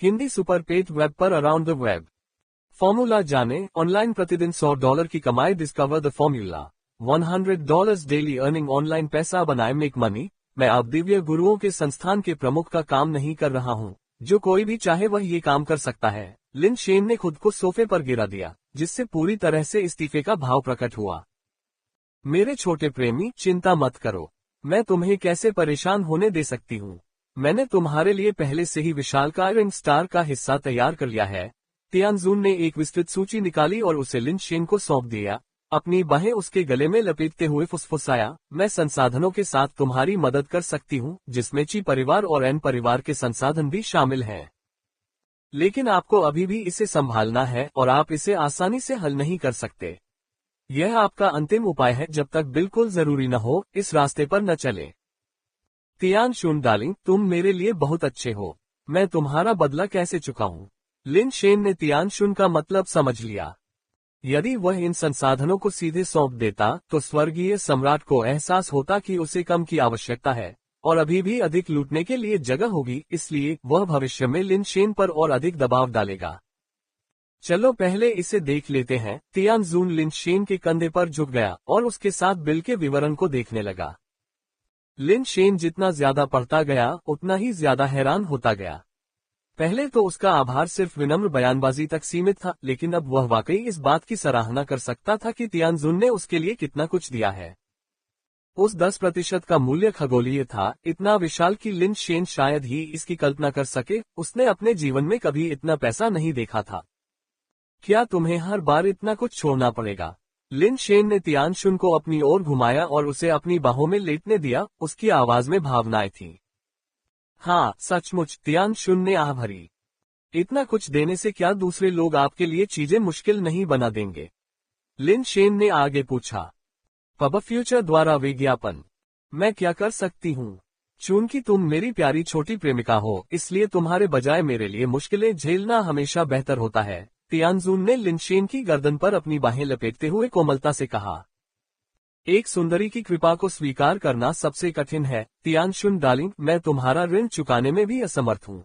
Hindi super पेट web पर around the web. Formula जाने, online प्रतिदिन $100 की कमाई। Discover the formula, $100 daily earning. Online पैसा बनाए, मेक मनी। मैं अब दिव्य गुरुओं के संस्थान के प्रमुख का काम नहीं कर रहा हूँ। जो कोई भी चाहे वह ये काम कर सकता है। लिन शेन ने खुद को सोफे पर गिरा दिया, जिससे पूरी तरह से इस्तीफे का भाव प्रकट हुआ। मेरे छोटे प्रेमी, चिंता मत करो। मैं तुम्हें कैसे परेशान होने दे सकती हूँ। मैंने तुम्हारे लिए पहले से ही विशालकाय रिंग स्टार का हिस्सा तैयार कर लिया है। तियानजुन ने एक विस्तृत सूची निकाली और उसे लिन शेन को सौंप दिया। अपनी बाहें उसके गले में लपेटते हुए फुसफुसाया, मैं संसाधनों के साथ तुम्हारी मदद कर सकती हूँ, जिसमें ची परिवार और एन परिवार के संसाधन भी शामिल हैं। लेकिन आपको अभी भी इसे संभालना है और आप इसे आसानी से हल नहीं कर सकते। यह आपका अंतिम उपाय है। जब तक बिल्कुल जरूरी न हो, इस रास्ते पर न चले। तियानशुन डार्लिंग, तुम मेरे लिए बहुत अच्छे हो। मैं तुम्हारा बदला कैसे चुकाऊं? लिन शेन ने तियानशुन का मतलब समझ लिया। यदि वह इन संसाधनों को सीधे सौंप देता तो स्वर्गीय सम्राट को एहसास होता कि उसे कम की आवश्यकता है और अभी भी अधिक लूटने के लिए जगह होगी, इसलिए वह भविष्य में लिन शेन पर और अधिक दबाव डालेगा। चलो पहले इसे देख लेते हैं। तियानजुन लिन शेन के कंधे पर झुक गया और उसके साथ बिल के विवरण को देखने लगा। लिन शेन जितना ज्यादा पढ़ता गया, उतना ही ज्यादा हैरान होता गया। पहले तो उसका आभार सिर्फ विनम्र बयानबाजी तक सीमित था, लेकिन अब वह वाकई इस बात की सराहना कर सकता था कि तियानजुन ने उसके लिए कितना कुछ दिया है। उस 10% का मूल्य खगोलीय था, इतना विशाल कि लिन शेन शायद ही इसकी कल्पना कर सके। उसने अपने जीवन में कभी इतना पैसा नहीं देखा था। क्या तुम्हें हर बार इतना कुछ छोड़ना पड़ेगा? लिन शेन ने तियानशुन को अपनी ओर घुमाया और उसे अपनी बाहों में लेटने दिया। उसकी आवाज में भावनाएं थीं। हाँ सचमुच, तियानशुन ने आह भरी। इतना कुछ देने से क्या दूसरे लोग आपके लिए चीजें मुश्किल नहीं बना देंगे? लिन शेन ने आगे पूछा। पब फ्यूचर द्वारा विज्ञापन। मैं क्या कर सकती हूँ? चूंकि तुम मेरी प्यारी छोटी प्रेमिका हो, इसलिए तुम्हारे बजाय मेरे लिए मुश्किलें झेलना हमेशा बेहतर होता है। तियानजुन ने लिन शेन की गर्दन पर अपनी बाहें लपेटते हुए कोमलता से कहा। एक सुंदरी की कृपा को स्वीकार करना सबसे कठिन है। तियानशुन डार्लिंग, मैं तुम्हारा ऋण चुकाने में भी असमर्थ हूँ।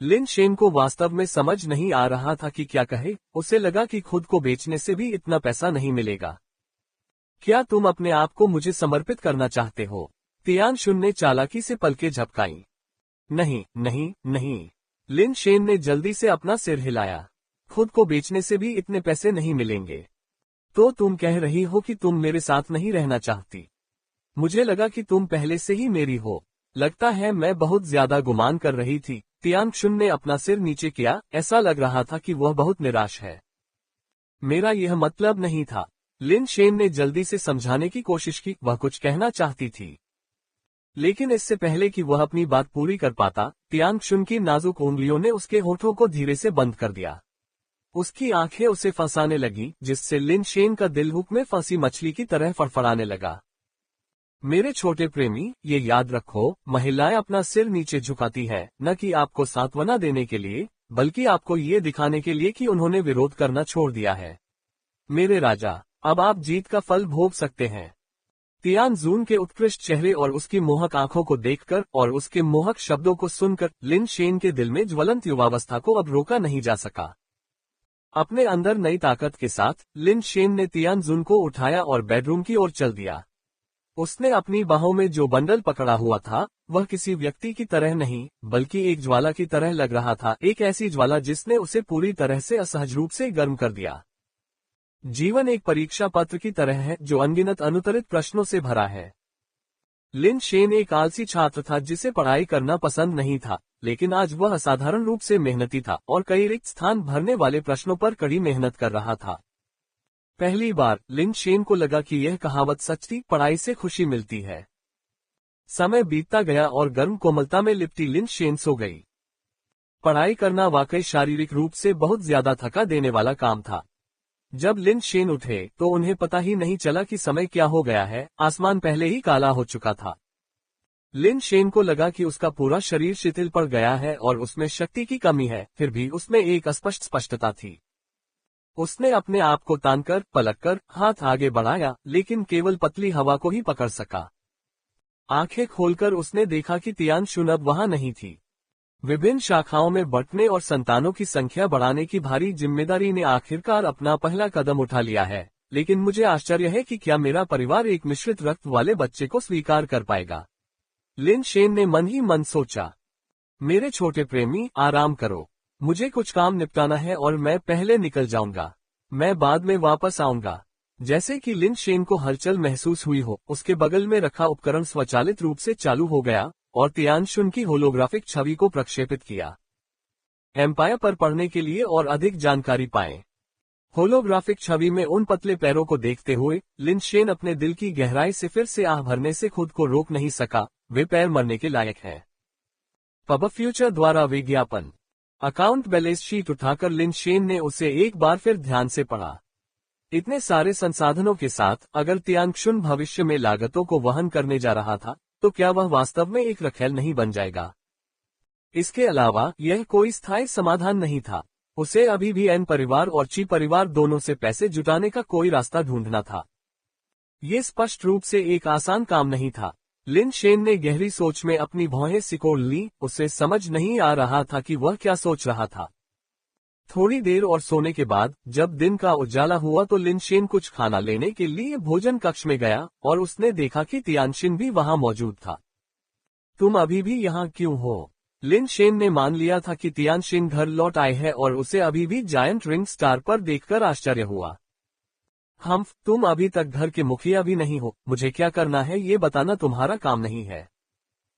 लिन शेन को वास्तव में समझ नहीं आ रहा था कि क्या कहे। उसे लगा कि खुद को बेचने से भी इतना पैसा नहीं मिलेगा। क्या तुम अपने आप को मुझे समर्पित करना चाहते हो? तियानशुन ने चालाकी से पलकें झपकाईं। नहीं नहीं नहीं। लिन शेन ने जल्दी से अपना सिर हिलाया। खुद को बेचने से भी इतने पैसे नहीं मिलेंगे। तो तुम कह रही हो कि तुम मेरे साथ नहीं रहना चाहती? मुझे लगा कि तुम पहले से ही मेरी हो। लगता है मैं बहुत ज्यादा गुमान कर रही थी। तियानशुन ने अपना सिर नीचे किया। ऐसा लग रहा था कि वह बहुत निराश है। मेरा यह मतलब नहीं था। लिन शेन ने जल्दी से समझाने की कोशिश की। वह कुछ कहना चाहती थी, लेकिन इससे पहले कि वह अपनी बात पूरी कर पाता, तियानशुन की नाजुक उंगलियों ने उसके होठों को धीरे से बंद कर दिया। उसकी आंखें उसे फंसाने लगी, जिससे लिन शेन का दिल हुक में फंसी मछली की तरह फड़फड़ाने लगा। मेरे छोटे प्रेमी, ये याद रखो, महिलाएं अपना सिर नीचे झुकाती हैं, न कि आपको सांत्वना देने के लिए, बल्कि आपको ये दिखाने के लिए कि उन्होंने विरोध करना छोड़ दिया है। मेरे राजा, अब आप जीत का फल भोग सकते हैं। तियानजुन के उत्कृष्ट चेहरे और उसकी मोहक आंखों को देखकर और उसके मोहक शब्दों को सुनकर लिन शेन के दिल में ज्वलंत युवावस्था को अब रोका नहीं जा सका। अपने अंदर नई ताकत के साथ लिन शेन ने तियानजुन को उठाया और बेडरूम की ओर चल दिया। उसने अपनी बाहों में जो बंडल पकड़ा हुआ था, वह किसी व्यक्ति की तरह नहीं, बल्कि एक ज्वाला की तरह लग रहा था। एक ऐसी ज्वाला जिसने उसे पूरी तरह से असहज रूप से गर्म कर दिया। जीवन एक परीक्षा पत्र की तरह है जो अनगिनत अनुत्तरित प्रश्नों से भरा है। लिन शेन एक आलसी छात्र था जिसे पढ़ाई करना पसंद नहीं था, लेकिन आज वह असाधारण रूप से मेहनती था और कई रिक्त स्थान भरने वाले प्रश्नों पर कड़ी मेहनत कर रहा था। पहली बार लिन शेन को लगा कि यह कहावत सच थी, पढ़ाई से खुशी मिलती है। समय बीतता गया और गर्म कोमलता में लिपटी लिन शेन सो गई। पढ़ाई करना वाकई शारीरिक रूप से बहुत ज्यादा थका देने वाला काम था। जब लिन शेन उठे तो उन्हें पता ही नहीं चला कि समय क्या हो गया है। आसमान पहले ही काला हो चुका था। लिन शेन को लगा कि उसका पूरा शरीर शिथिल पड़ गया है और उसमें शक्ति की कमी है, फिर भी उसमें एक अस्पष्ट स्पष्टता थी। उसने अपने आप को तानकर, पलटकर, हाथ आगे बढ़ाया, लेकिन केवल पतली हवा को ही पकड़ सका। आंखें खोलकर उसने देखा कि तियानशुन अब वहां नहीं थी। विभिन्न शाखाओं में बंटने और संतानों की संख्या बढ़ाने की भारी जिम्मेदारी ने आखिरकार अपना पहला कदम उठा लिया है, लेकिन मुझे आश्चर्य है कि क्या मेरा परिवार एक मिश्रित रक्त वाले बच्चे को स्वीकार कर पाएगा। लिन शेन ने मन ही मन सोचा। मेरे छोटे प्रेमी, आराम करो। मुझे कुछ काम निपटाना है और मैं पहले निकल जाऊंगा। मैं बाद में वापस आऊंगा। जैसे कि लिन शेन को हलचल महसूस हुई हो, उसके बगल में रखा उपकरण स्वचालित रूप से चालू हो गया और तियानशुन की होलोग्राफिक छवि को प्रक्षेपित किया। एम्पायर पर पढ़ने के लिए और अधिक जानकारी पाएं। होलोग्राफिक छवि में उन पतले पैरों को देखते हुए लिन शेन अपने दिल की गहराई से फिर से आह भरने से खुद को रोक नहीं सका। वे पैर मरने के लायक हैं। पब फ्यूचर द्वारा विज्ञापन। अकाउंट बैलेंस शीट उठाकर लिन शेन ने उसे एक बार फिर ध्यान से पढ़ा। इतने सारे संसाधनों के साथ अगर तियानशुन भविष्य में लागतों को वहन करने जा रहा था, तो क्या वह वास्तव में एक रखेल नहीं बन जाएगा? इसके अलावा यह कोई स्थायी समाधान नहीं था। उसे अभी भी एन परिवार और ची परिवार दोनों से पैसे जुटाने का कोई रास्ता ढूंढना था। ये स्पष्ट रूप से एक आसान काम नहीं था। लिन शेन ने गहरी सोच में अपनी भौहें सिकोड़ ली। उसे समझ नहीं आ रहा था कि वह क्या सोच रहा था। थोड़ी देर और सोने के बाद जब दिन का उजाला हुआ तो लिन शेन कुछ खाना लेने के लिए भोजन कक्ष में गया और उसने देखा कि तियानशिन भी वहां मौजूद था। तुम अभी भी यहाँ क्यों हो? लिन शेन ने मान लिया था कि तियानशिन घर लौट आए हैं और उसे अभी भी जायंट रिंग स्टार पर देखकर आश्चर्य हुआ। तुम अभी तक घर के मुखिया भी नहीं हो। मुझे क्या करना है ये बताना तुम्हारा काम नहीं है।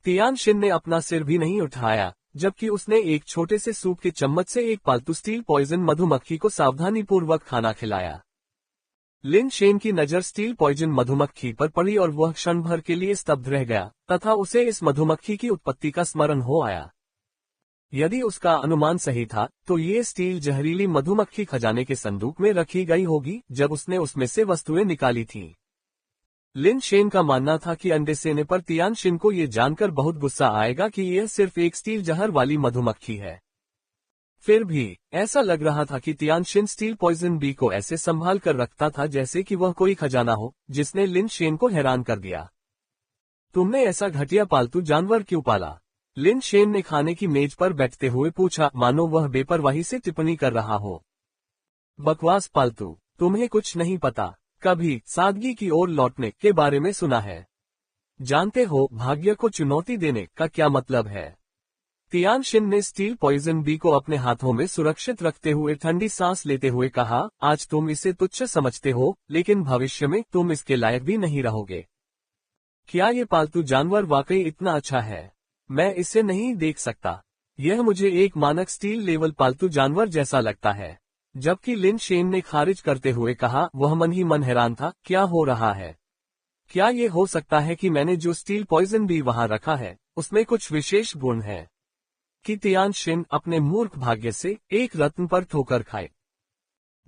तियानशिन ने अपना सिर भी नहीं उठाया, जबकि उसने एक छोटे से सूप के चम्मच से एक पालतू स्टील पॉइजन मधुमक्खी को सावधानीपूर्वक खाना खिलाया। लिन शेन की नजर स्टील पॉइजन मधुमक्खी पर पड़ी और वह क्षण भर के लिए स्तब्ध रह गया तथा उसे इस मधुमक्खी की उत्पत्ति का स्मरण हो आया। यदि उसका अनुमान सही था तो ये स्टील जहरीली मधुमक्खी खजाने के संदूक में रखी गई होगी जब उसने उसमें से वस्तुएं निकाली थीं। लिन शेन का मानना था कि अंडे सेने पर तियानशिन को ये जानकर बहुत गुस्सा आएगा कि यह सिर्फ एक स्टील जहर वाली मधुमक्खी है। फिर भी ऐसा लग रहा था कि तियानशिन स्टील पॉइजन बी को ऐसे संभाल कर रखता था जैसे कि वह कोई खजाना हो, जिसने लिन शेन को हैरान कर दिया। तुमने ऐसा घटिया पालतू जानवर क्यों पाला? लिन शेन ने खाने की मेज पर बैठते हुए पूछा, मानो वह बेपरवाही से टिप्पणी कर रहा हो। बकवास पालतू, तुम्हें कुछ नहीं पता। कभी सादगी की ओर लौटने के बारे में सुना है? जानते हो भाग्य को चुनौती देने का क्या मतलब है? तियानशिन ने स्टील पॉइजन बी को अपने हाथों में सुरक्षित रखते हुए ठंडी सांस लेते हुए कहा, आज तुम इसे तुच्छ समझते हो, लेकिन भविष्य में तुम इसके लायक भी नहीं रहोगे। क्या ये पालतू जानवर वाकई इतना अच्छा है? मैं इसे नहीं देख सकता। यह मुझे एक मानक स्टील लेवल पालतू जानवर जैसा लगता है। जबकि लिन शेन ने खारिज करते हुए कहा, वह मन ही मन हैरान था, क्या हो रहा है? क्या ये हो सकता है कि मैंने जो स्टील पॉइजन भी वहां रखा है उसमें कुछ विशेष गुण है कि तियानशिन अपने मूर्ख भाग्य से एक रत्न पर ठोकर खाए?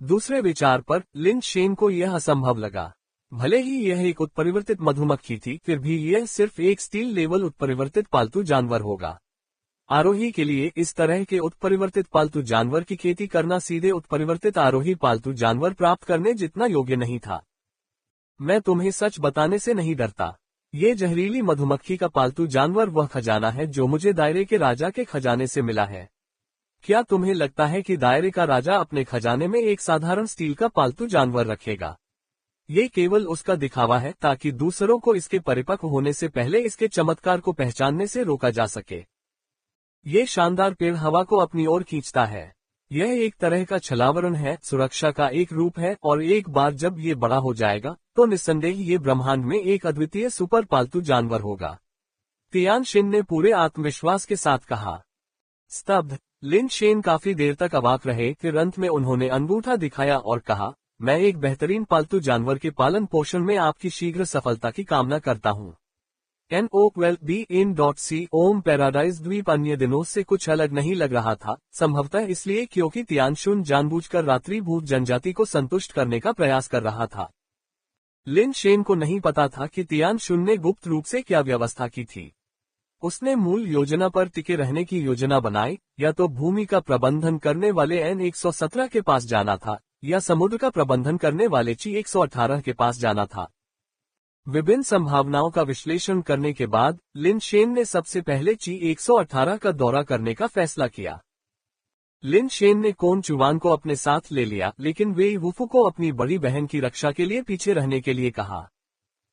दूसरे विचार पर लिन शेन को यह असंभव लगा। भले ही यह एक उत्परिवर्तित मधुमक्खी थी, फिर भी यह सिर्फ एक स्टील लेवल उत्परिवर्तित पालतू जानवर होगा। आरोही के लिए इस तरह के उत्परिवर्तित पालतू जानवर की खेती करना सीधे उत्परिवर्तित आरोही पालतू जानवर प्राप्त करने जितना योग्य नहीं था। मैं तुम्हें सच बताने से नहीं डरता। ये जहरीली मधुमक्खी का पालतू जानवर वह खजाना है जो मुझे दायरे के राजा के खजाने से मिला है। क्या तुम्हें लगता है कि दायरे का राजा अपने खजाने में एक साधारण स्टील का पालतू जानवर रखेगा? ये केवल उसका दिखावा है ताकि दूसरों को इसके परिपक्व होने से पहले इसके चमत्कार को पहचानने से रोका जा सके। ये शानदार पेड़ हवा को अपनी ओर खींचता है। यह एक तरह का छलावरण है, सुरक्षा का एक रूप है, और एक बार जब ये बड़ा हो जाएगा तो निस्संदेह ये ब्रह्मांड में एक अद्वितीय सुपर पालतू जानवर होगा। तियानशिन ने पूरे आत्मविश्वास के साथ कहा। स्तब्ध लिन शेन काफी देर तक अवाक रहे, फिर अंत में उन्होंने अंगूठा दिखाया और कहा, मैं एक बेहतरीन पालतू जानवर के पालन पोषण में आपकी शीघ्र सफलता की कामना करता हूँ। NOLBIN.C ओम पैराडाइज द्वीप अन्य दिनों से कुछ अलग नहीं लग रहा था, संभवतः इसलिए क्योंकि तियानशुन जानबूझकर रात्रिभूत जनजाति को संतुष्ट करने का प्रयास कर रहा था। लिन शेन को नहीं पता था कि तियानशुन ने गुप्त रूप से क्या व्यवस्था की थी। उसने मूल योजना पर टिके रहने की योजना बनाई, या तो भूमि का प्रबंधन करने वाले N117 के पास जाना था या समुद्र का प्रबंधन करने वाले ची 118 के पास जाना था। विभिन्न संभावनाओं का विश्लेषण करने के बाद लिन शेन ने सबसे पहले ची 118 का दौरा करने का फैसला किया। लिन शेन ने कोन चुवान को अपने साथ ले लिया, लेकिन वेई वुफू को अपनी बड़ी बहन की रक्षा के लिए पीछे रहने के लिए कहा।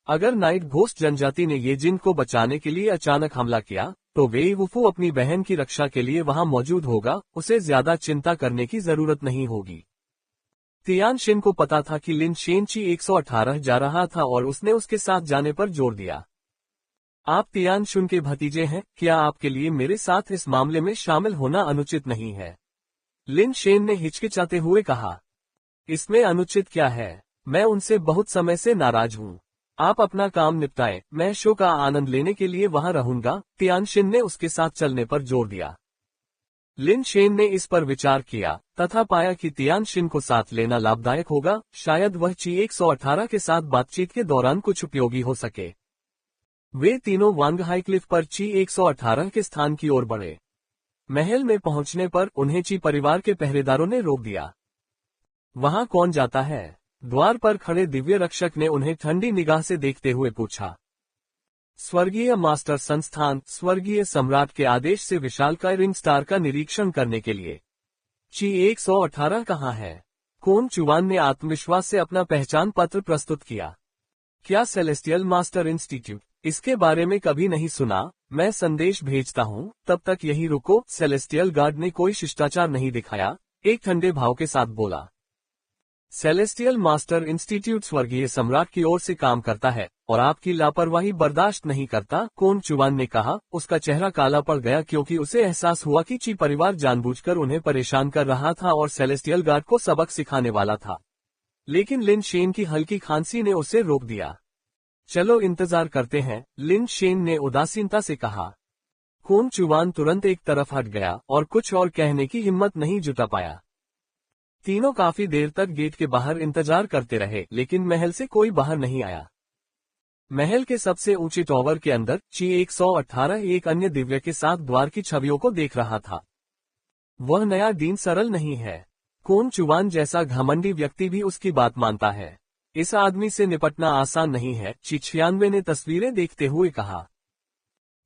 अगर नाइट घोस्ट जनजाति ने ये जिन को बचाने के लिए अचानक हमला किया, तो वेई वुफू अपनी बहन की रक्षा के लिए वहां मौजूद होगा, उसे ज्यादा चिंता करने की जरूरत नहीं होगी। तियान शिन को पता था कि लिन शेन ची 118 जा रहा था और उसने उसके साथ जाने पर जोर दिया। आप तियान शुन के भतीजे हैं, क्या आपके लिए मेरे साथ इस मामले में शामिल होना अनुचित नहीं है? लिन शेन ने हिचकिचाते हुए कहा। इसमें अनुचित क्या है? मैं उनसे बहुत समय से नाराज हूँ। आप अपना काम निपटाएं, मैं शो का आनंद लेने के लिए वहां रहूंगा। तियान शिन ने उसके साथ चलने पर जोर दिया। लिन शेन ने इस पर विचार किया तथा पाया कि तियान शिन को साथ लेना लाभदायक होगा, शायद वह ची 118 के साथ बातचीत के दौरान कुछ उपयोगी हो सके। वे तीनों वांग हाईक्लिफ पर ची 118 के स्थान की ओर बढ़े। महल में पहुंचने पर उन्हें ची परिवार के पहरेदारों ने रोक दिया। वहां कौन जाता है? द्वार पर खड़े दिव्य रक्षक ने उन्हें ठंडी निगाह से देखते हुए पूछा। स्वर्गीय मास्टर संस्थान स्वर्गीय सम्राट के आदेश से विशालकाय रिंग स्टार का निरीक्षण करने के लिए। ची 118 कहाँ है? कोन चुवान ने आत्मविश्वास से अपना पहचान पत्र प्रस्तुत किया। क्या सेलेस्टियल मास्टर इंस्टीट्यूट? इसके बारे में कभी नहीं सुना। मैं संदेश भेजता हूँ, तब तक यही रुको। सेलेस्टियल गार्ड ने कोई शिष्टाचार नहीं दिखाया, एक ठंडे भाव के साथ बोला। सेलेस्टियल मास्टर इंस्टीट्यूट स्वर्गीय सम्राट की ओर से काम करता है और आपकी लापरवाही बर्दाश्त नहीं करता, कोन चुवान ने कहा। उसका चेहरा काला पड़ गया क्योंकि उसे एहसास हुआ कि ची परिवार जानबूझकर उन्हें परेशान कर रहा था और सेलेस्टियल गार्ड को सबक सिखाने वाला था। लेकिन लिन शेन की हल्की खांसी ने उसे रोक दिया। चलो इंतजार करते हैं, लिन शेन ने उदासीनता से कहा। कोन चुवान तुरंत एक तरफ हट गया और कुछ और कहने की हिम्मत नहीं जुटा पाया। तीनों काफी देर तक गेट के बाहर इंतजार करते रहे, लेकिन महल से कोई बाहर नहीं आया। महल के सबसे ऊंचे टॉवर के अंदर ची 118 एक अन्य दिव्य के साथ द्वार की छवियों को देख रहा था। वह नया डीन सरल नहीं है। कोन चुवान जैसा घमंडी व्यक्ति भी उसकी बात मानता है। इस आदमी से निपटना आसान नहीं है, ची 96 ने तस्वीरें देखते हुए कहा।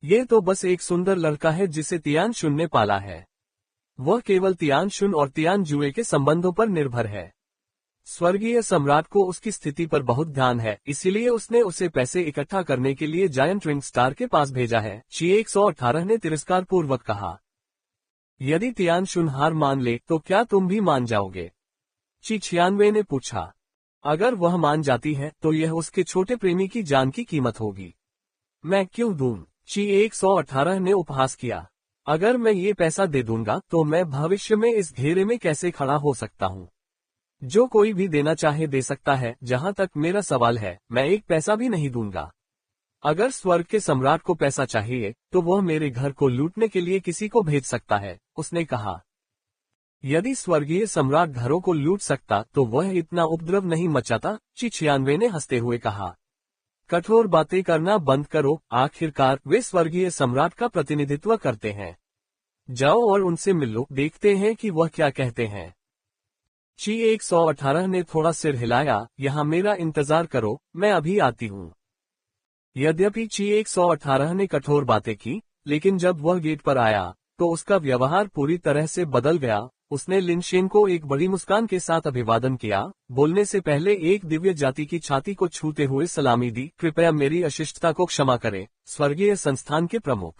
ये तो बस एक सुंदर लड़का है जिसे तियान शुन ने पाला है। वह केवल तियान शुन और तियान जुए के संबंधों पर निर्भर है। स्वर्गीय सम्राट को उसकी स्थिति पर बहुत ध्यान है, इसीलिए उसने उसे पैसे इकट्ठा करने के लिए जायंट रिंग स्टार के पास भेजा है, ची 118 ने तिरस्कार पूर्वक कहा। यदि तियान शुन हार मान ले तो क्या तुम भी मान जाओगे? ची 96 ने पूछा। अगर वह मान जाती है तो यह उसके छोटे प्रेमी की जान की कीमत होगी। मैं क्यों दूं? ची 118 ने उपहास किया। अगर मैं ये पैसा दे दूंगा तो मैं भविष्य में इस घेरे में कैसे खड़ा हो सकता हूँ? जो कोई भी देना चाहे दे सकता है। जहाँ तक मेरा सवाल है, मैं एक पैसा भी नहीं दूंगा। अगर स्वर्ग के सम्राट को पैसा चाहिए तो वह मेरे घर को लूटने के लिए किसी को भेज सकता है, उसने कहा। यदि स्वर्गीय सम्राट घरों को लूट सकता तो वह इतना उपद्रव नहीं मचाता, ची 96 ने हंसते हुए कहा। कठोर बातें करना बंद करो, आखिरकार वे स्वर्गीय सम्राट का प्रतिनिधित्व करते हैं। जाओ और उनसे मिलो, देखते हैं कि वह क्या कहते हैं। ची 118 ने थोड़ा सिर हिलाया। यहाँ मेरा इंतजार करो, मैं अभी आती हूँ। यद्यपि ची 118 ने कठोर बातें की, लेकिन जब वह गेट पर आया तो उसका व्यवहार पूरी तरह से बदल गया। उसने लिन शेन को एक बड़ी मुस्कान के साथ अभिवादन किया। बोलने से पहले एक दिव्य जाति की छाती को छूते हुए सलामी दी। कृपया मेरी अशिष्टता को क्षमा करें, स्वर्गीय संस्थान के प्रमुख।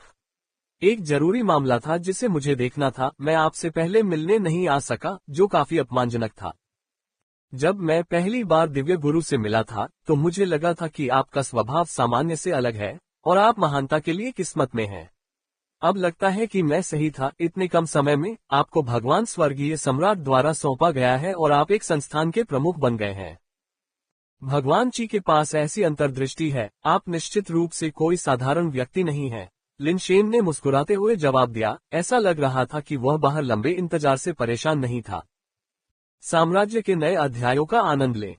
एक जरूरी मामला था जिसे मुझे देखना था। मैं आपसे पहले मिलने नहीं आ सका, जो काफी अपमानजनक था। जब मैं पहली बार दिव्य गुरु से मिला था तो मुझे लगा था कि आपका स्वभाव सामान्य से अलग है और आप महानता के लिए किस्मत में हैं। अब लगता है कि मैं सही था। इतने कम समय में आपको भगवान स्वर्गीय सम्राट द्वारा सौंपा गया है और आप एक संस्थान के प्रमुख बन गए हैं। भगवान जी के पास ऐसी अंतर्दृष्टि है। आप निश्चित रूप से कोई साधारण व्यक्ति नहीं है, लिन शेन ने मुस्कुराते हुए जवाब दिया। ऐसा लग रहा था कि वह बाहर लंबे इंतजार से परेशान नहीं था। साम्राज्य के नए अध्यायों का आनंद लें।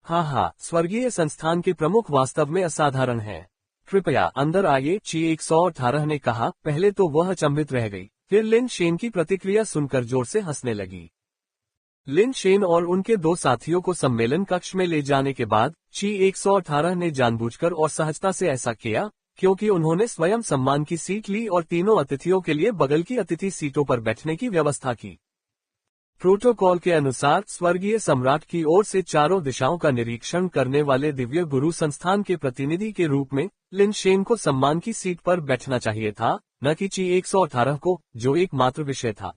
हाँ, स्वर्गीय संस्थान के प्रमुख वास्तव में असाधारण हैं। कृपया अंदर आइए, ची 118 ने कहा। पहले तो वह अचंभित रह गई, फिर लिन शेन की प्रतिक्रिया सुनकर जोर से हंसने लगी। लिन शेन और उनके दो साथियों को सम्मेलन कक्ष में ले जाने के बाद ची 118 ने जानबूझकर और सहजता से ऐसा किया, क्योंकि उन्होंने स्वयं सम्मान की सीट ली और तीनों अतिथियों के लिए बगल की अतिथि सीटों पर बैठने की व्यवस्था की। प्रोटोकॉल के अनुसार स्वर्गीय सम्राट की ओर से चारों दिशाओं का निरीक्षण करने वाले दिव्य गुरु संस्थान के प्रतिनिधि के रूप में लिन शेन को सम्मान की सीट पर बैठना चाहिए था, न कि ची 118 को, जो एकमात्र विषय था।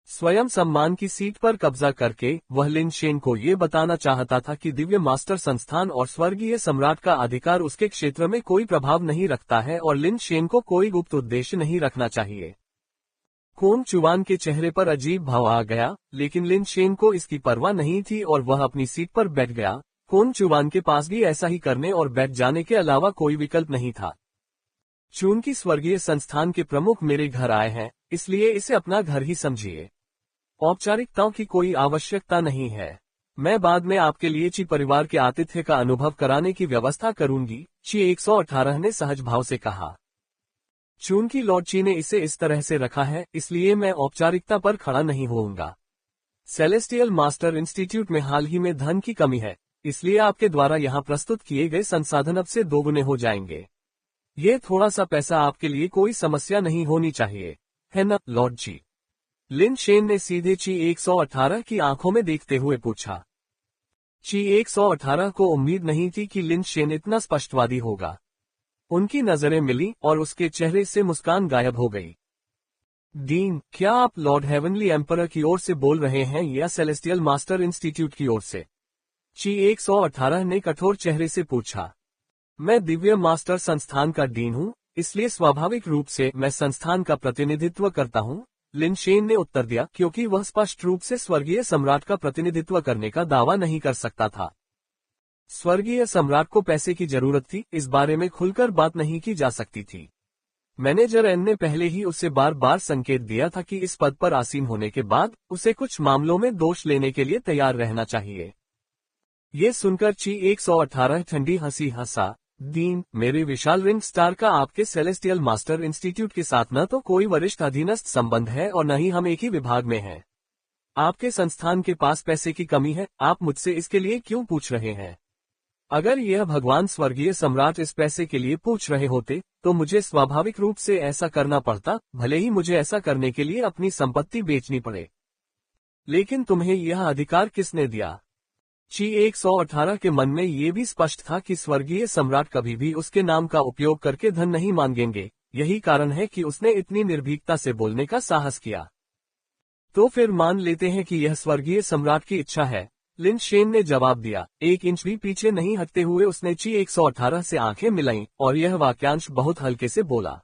स्वयं सम्मान की सीट पर कब्जा करके वह लिन शेन को ये बताना चाहता था कि दिव्य मास्टर संस्थान और स्वर्गीय सम्राट का अधिकार उसके क्षेत्र में कोई प्रभाव नहीं रखता है और लिन शेन को कोई गुप्त उद्देश्य नहीं रखना चाहिए। कोन चुवान के चेहरे पर अजीब भाव आ गया, लेकिन लिन शेन को इसकी परवाह नहीं थी और वह अपनी सीट पर बैठ गया। कोन चुवान के पास भी ऐसा ही करने और बैठ जाने के अलावा कोई विकल्प नहीं था। चूंकि स्वर्गीय संस्थान के प्रमुख मेरे घर आए हैं, इसलिए इसे अपना घर ही समझिए। औपचारिकताओं की कोई आवश्यकता नहीं है। मैं बाद में आपके लिए ची परिवार के आतिथ्य का अनुभव कराने की व्यवस्था करूंगी, ची 118 ने सहज भाव से कहा। चूंकि लॉर्ड ची ने इसे इस तरह से रखा है, इसलिए मैं औपचारिकता पर खड़ा नहीं होऊंगा। सेलेस्टियल मास्टर इंस्टीट्यूट में हाल ही में धन की कमी है, इसलिए आपके द्वारा यहाँ प्रस्तुत किए गए संसाधन अब से दोगुने हो जाएंगे। ये थोड़ा सा पैसा आपके लिए कोई समस्या नहीं होनी चाहिए, है न, लॉर्ड ची? लिन शेन ने सीधे ची 118 की आंखों में देखते हुए पूछा। ची 118 को उम्मीद नहीं थी कि लिन शेन इतना स्पष्टवादी होगा। उनकी नजरें मिली और उसके चेहरे से मुस्कान गायब हो गई। डीन, क्या आप लॉर्ड हेवनली एम्परर की ओर से बोल रहे हैं या सेलेस्टियल मास्टर इंस्टीट्यूट की ओर से? ची 118 ने कठोर चेहरे से पूछा। मैं दिव्य मास्टर संस्थान का डीन हूँ, इसलिए स्वाभाविक रूप से मैं संस्थान का प्रतिनिधित्व करता हूँ, लिन शेन ने उत्तर दिया, क्योंकि वह स्पष्ट रूप से स्वर्गीय सम्राट का प्रतिनिधित्व करने का दावा नहीं कर सकता था। स्वर्गीय सम्राट को पैसे की जरूरत थी, इस बारे में खुलकर बात नहीं की जा सकती थी। मैनेजर एन ने पहले ही उसे बार बार संकेत दिया था कि इस पद पर आसीन होने के बाद उसे कुछ मामलों में दोष लेने के लिए तैयार रहना चाहिए। ये सुनकर ची 118 ठंडी हंसी हंसा। डीन, मेरे विशाल रिंग स्टार का आपके सेलेस्टियल मास्टर इंस्टीट्यूट के साथ न तो कोई वरिष्ठ अधीनस्थ संबंध है और न ही हम एक ही विभाग में हैं। आपके संस्थान के पास पैसे की कमी है, आप मुझसे इसके लिए क्यों पूछ रहे हैं? अगर यह भगवान स्वर्गीय सम्राट इस पैसे के लिए पूछ रहे होते, तो मुझे स्वाभाविक रूप से ऐसा करना पड़ता, भले ही मुझे ऐसा करने के लिए अपनी संपत्ति बेचनी पड़े। लेकिन तुम्हें यह अधिकार किसने दिया? ची 118 के मन में ये भी स्पष्ट था कि स्वर्गीय सम्राट कभी भी उसके नाम का उपयोग करके धन नहीं मांगेंगे, यही कारण है कि उसने इतनी निर्भीकता से बोलने का साहस किया। तो फिर मान लेते हैं कि यह स्वर्गीय सम्राट की इच्छा है, लिन शेन ने जवाब दिया। 1 इंच भी पीछे नहीं हटते हुए उसने ची 118 से आंखें मिलाईं और यह वाक्यांश बहुत हल्के से बोला।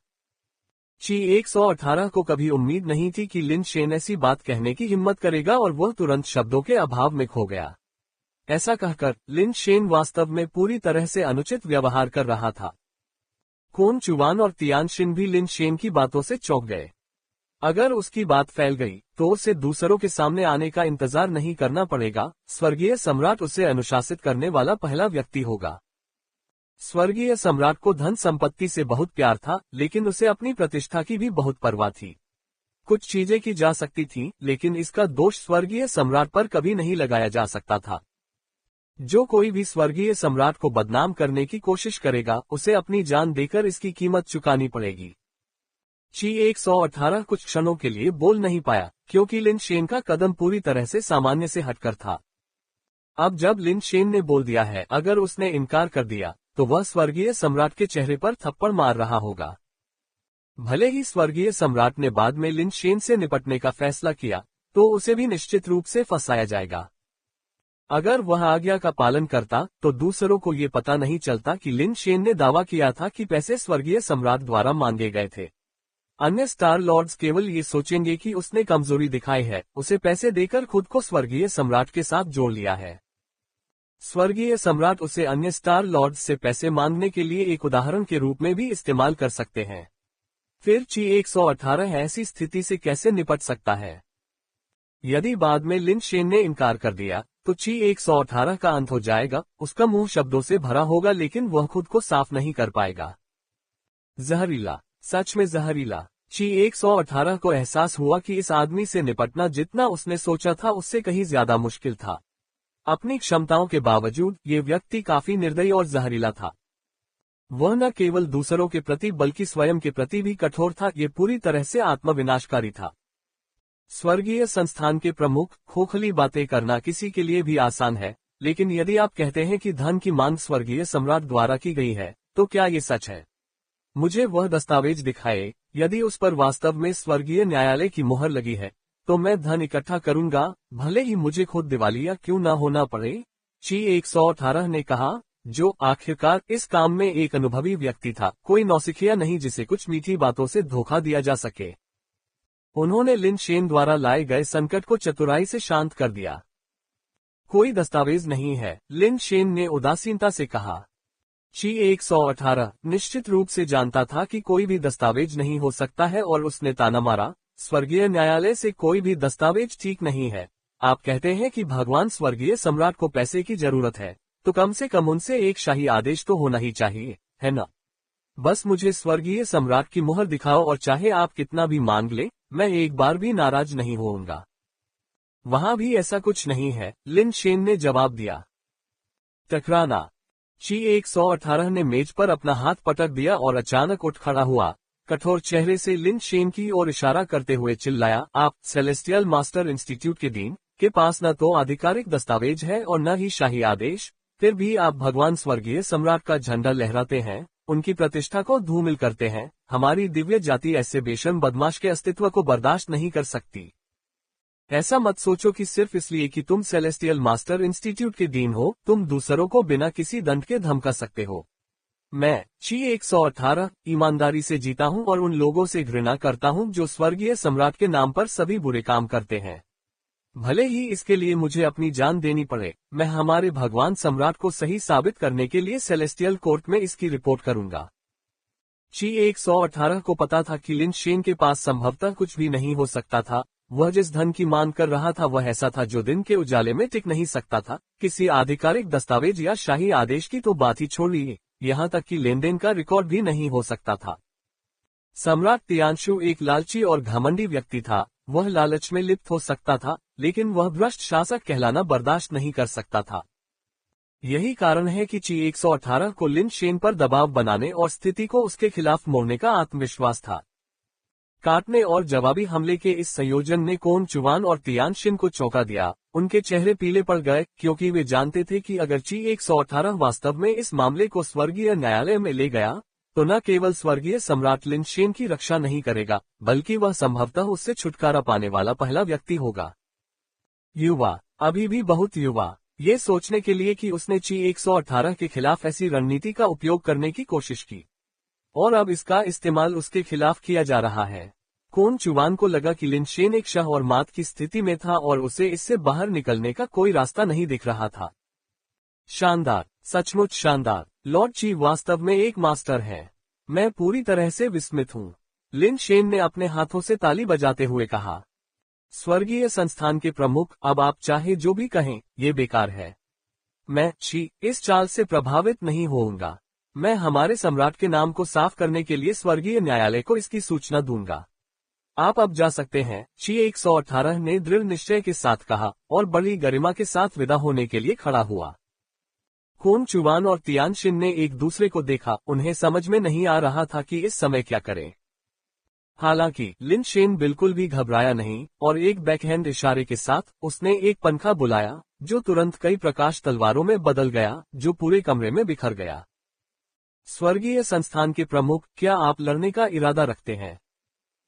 ची 118 को कभी उम्मीद नहीं थी कि लिन शेन ऐसी बात कहने की हिम्मत करेगा और वह तुरंत शब्दों के अभाव में खो गया। ऐसा कहकर लिन शेन वास्तव में पूरी तरह से अनुचित व्यवहार कर रहा था। कोन चुवान और तियानशिन भी लिन शेन की बातों से चौंक गए। अगर उसकी बात फैल गई तो उसे दूसरों के सामने आने का इंतजार नहीं करना पड़ेगा। स्वर्गीय सम्राट उसे अनुशासित करने वाला पहला व्यक्ति होगा। स्वर्गीय सम्राट को धन संपत्ति से बहुत प्यार था, लेकिन उसे अपनी प्रतिष्ठा की भी बहुत परवाह थी। कुछ चीजें की जा सकती थीं, लेकिन इसका दोष स्वर्गीय सम्राट पर कभी नहीं लगाया जा सकता था। जो कोई भी स्वर्गीय सम्राट को बदनाम करने की कोशिश करेगा, उसे अपनी जान देकर इसकी कीमत चुकानी पड़ेगी। ची 118 कुछ क्षणों के लिए बोल नहीं पाया, क्योंकि लिन शेन का कदम पूरी तरह से सामान्य से हटकर था। अब जब लिन शेन ने बोल दिया है, अगर उसने इनकार कर दिया तो वह स्वर्गीय सम्राट के चेहरे पर थप्पड़ मार रहा होगा। भले ही स्वर्गीय सम्राट ने बाद में लिन शेन से निपटने का फैसला किया, तो उसे भी निश्चित रूप से फंसाया जाएगा। अगर वह आज्ञा का पालन करता तो दूसरों को ये पता नहीं चलता कि लिन शेन ने दावा किया था कि पैसे स्वर्गीय सम्राट द्वारा मांगे गए थे। अन्य स्टार लॉर्ड्स केवल ये सोचेंगे कि उसने कमजोरी दिखाई है, उसे पैसे देकर खुद को स्वर्गीय सम्राट के साथ जोड़ लिया है। स्वर्गीय सम्राट उसे अन्य स्टार लॉर्ड्स से पैसे मांगने के लिए एक उदाहरण के रूप में भी इस्तेमाल कर सकते हैं। फिर ची 118 ऐसी स्थिति से कैसे निपट सकता है? यदि बाद में लिन शेन ने इनकार कर दिया तो ची 118 का अंत हो जाएगा। उसका मुंह शब्दों से भरा होगा, लेकिन वह खुद को साफ नहीं कर पाएगा। जहरीला, सच में जहरीला। ची 118 को एहसास हुआ कि इस आदमी से निपटना जितना उसने सोचा था उससे कहीं ज्यादा मुश्किल था। अपनी क्षमताओं के बावजूद ये व्यक्ति काफी निर्दयी और जहरीला था। वह न केवल दूसरों के प्रति बल्कि स्वयं के प्रति भी कठोर था। ये पूरी तरह से आत्मविनाशकारी था। स्वर्गीय संस्थान के प्रमुख, खोखली बातें करना किसी के लिए भी आसान है, लेकिन यदि आप कहते हैं कि धन की मांग स्वर्गीय सम्राट द्वारा की गई है, तो क्या ये सच है? मुझे वह दस्तावेज दिखाए। यदि उस पर वास्तव में स्वर्गीय न्यायालय की मुहर लगी है, तो मैं धन इकट्ठा करूंगा, भले ही मुझे खुद दिवालिया क्यों न होना पड़े। ची 118 ने कहा, जो आखिरकार इस काम में एक अनुभवी व्यक्ति था, कोई नौसिखिया नहीं जिसे कुछ मीठी बातों से धोखा दिया जा सके। उन्होंने लिन शेन द्वारा लाए गए संकट को चतुराई से शांत कर दिया। कोई दस्तावेज नहीं है, लिन शेन ने उदासीनता से कहा। ची 118 निश्चित रूप से जानता था कि कोई भी दस्तावेज नहीं हो सकता है और उसने ताना मारा, स्वर्गीय न्यायालय से कोई भी दस्तावेज ठीक नहीं है। आप कहते हैं कि भगवान स्वर्गीय सम्राट को पैसे की जरूरत है, तो कम से कम उनसे एक शाही आदेश तो होना ही चाहिए, है ना? बस मुझे स्वर्गीय सम्राट की मुहर दिखाओ और चाहे आप कितना भी मांग ले, मैं एक बार भी नाराज नहीं होऊंगा। वहां भी ऐसा कुछ नहीं है, लिन शेन ने जवाब दिया। टकराना। ची 118 ने मेज पर अपना हाथ पटक दिया और अचानक उठ खड़ा हुआ। कठोर चेहरे से लिन शेन की ओर इशारा करते हुए चिल्लाया, आप सेलेस्टियल मास्टर इंस्टीट्यूट के डीन के पास न तो आधिकारिक दस्तावेज है और न ही शाही आदेश, फिर भी आप भगवान स्वर्गीय सम्राट का झंडा लहराते हैं, उनकी प्रतिष्ठा को धूमिल करते हैं। हमारी दिव्य जाति ऐसे बेशर्म बदमाश के अस्तित्व को बर्दाश्त नहीं कर सकती। ऐसा मत सोचो कि सिर्फ इसलिए कि तुम सेलेस्टियल मास्टर इंस्टीट्यूट के डीन हो, तुम दूसरों को बिना किसी दंड के धमका सकते हो। मैं ची 118 ईमानदारी से जीता हूं और उन लोगों से घृणा करता हूं जो स्वर्गीय सम्राट के नाम पर सभी बुरे काम करते हैं, भले ही इसके लिए मुझे अपनी जान देनी पड़े। मैं हमारे भगवान सम्राट को सही साबित करने के लिए सेलेस्टियल कोर्ट में इसकी रिपोर्ट करूंगा। ची 118 को पता था कि लिन शेन के पास संभवतः कुछ भी नहीं हो सकता था। वह जिस धन की मांग कर रहा था वह ऐसा था जो दिन के उजाले में टिक नहीं सकता था। किसी आधिकारिक दस्तावेज या शाही आदेश की तो बात ही छोड़िए, यहाँ तक कि लेन देन का रिकॉर्ड भी नहीं हो सकता था। सम्राट तियानशु एक लालची और घमंडी व्यक्ति था। वह लालच में लिप्त हो सकता था, लेकिन वह भ्रष्ट शासक कहलाना बर्दाश्त नहीं कर सकता था। यही कारण है कि ची 118 को लिन शेन पर दबाव बनाने और स्थिति को उसके खिलाफ मोड़ने का आत्मविश्वास था। काटने और जवाबी हमले के इस संयोजन ने कोन चुवान और तियानशिन को चौंका दिया। उनके चेहरे पीले पड़ गए, क्योंकि वे जानते थे कि अगर ची 118 वास्तव में इस मामले को स्वर्गीय न्यायालय में ले गया, तो न केवल स्वर्गीय सम्राट लिन शेन की रक्षा नहीं करेगा, बल्कि वह संभवतः उससे छुटकारा पाने वाला पहला व्यक्ति होगा। युवा, अभी भी बहुत युवा, ये सोचने के लिए कि उसने ची 118 के खिलाफ ऐसी रणनीति का उपयोग करने की कोशिश की, और अब इसका इस्तेमाल उसके खिलाफ किया जा रहा है। कोन चुवान को लगा कि लिन शेन एक शह और मात की स्थिति में था और उसे इससे बाहर निकलने का कोई रास्ता नहीं दिख रहा था। शानदार, सचमुच शानदार। लॉर्ड ची वास्तव में एक मास्टर है। मैं पूरी तरह से विस्मित हूँ, लिन शेन ने अपने हाथों से ताली बजाते हुए कहा। स्वर्गीय संस्थान के प्रमुख, अब आप चाहे जो भी कहें, ये बेकार है। मैं ची इस चाल से प्रभावित नहीं होऊंगा। मैं हमारे सम्राट के नाम को साफ करने के लिए स्वर्गीय न्यायालय को इसकी सूचना दूंगा। आप अब जा सकते हैं, ची 118 ने दृढ़ निश्चय के साथ कहा और बड़ी गरिमा के साथ विदा होने के लिए खड़ा हुआ। कोन चुवान और तियानशिन ने एक दूसरे को देखा। उन्हें समझ में नहीं आ रहा था कि इस समय क्या करें। हालांकि लिन शेन बिल्कुल भी घबराया नहीं और एक बैकहैंड इशारे के साथ उसने एक पंखा बुलाया, जो तुरंत कई प्रकाश तलवारों में बदल गया, जो पूरे कमरे में बिखर गया। स्वर्गीय संस्थान के प्रमुख, क्या आप लड़ने का इरादा रखते हैं?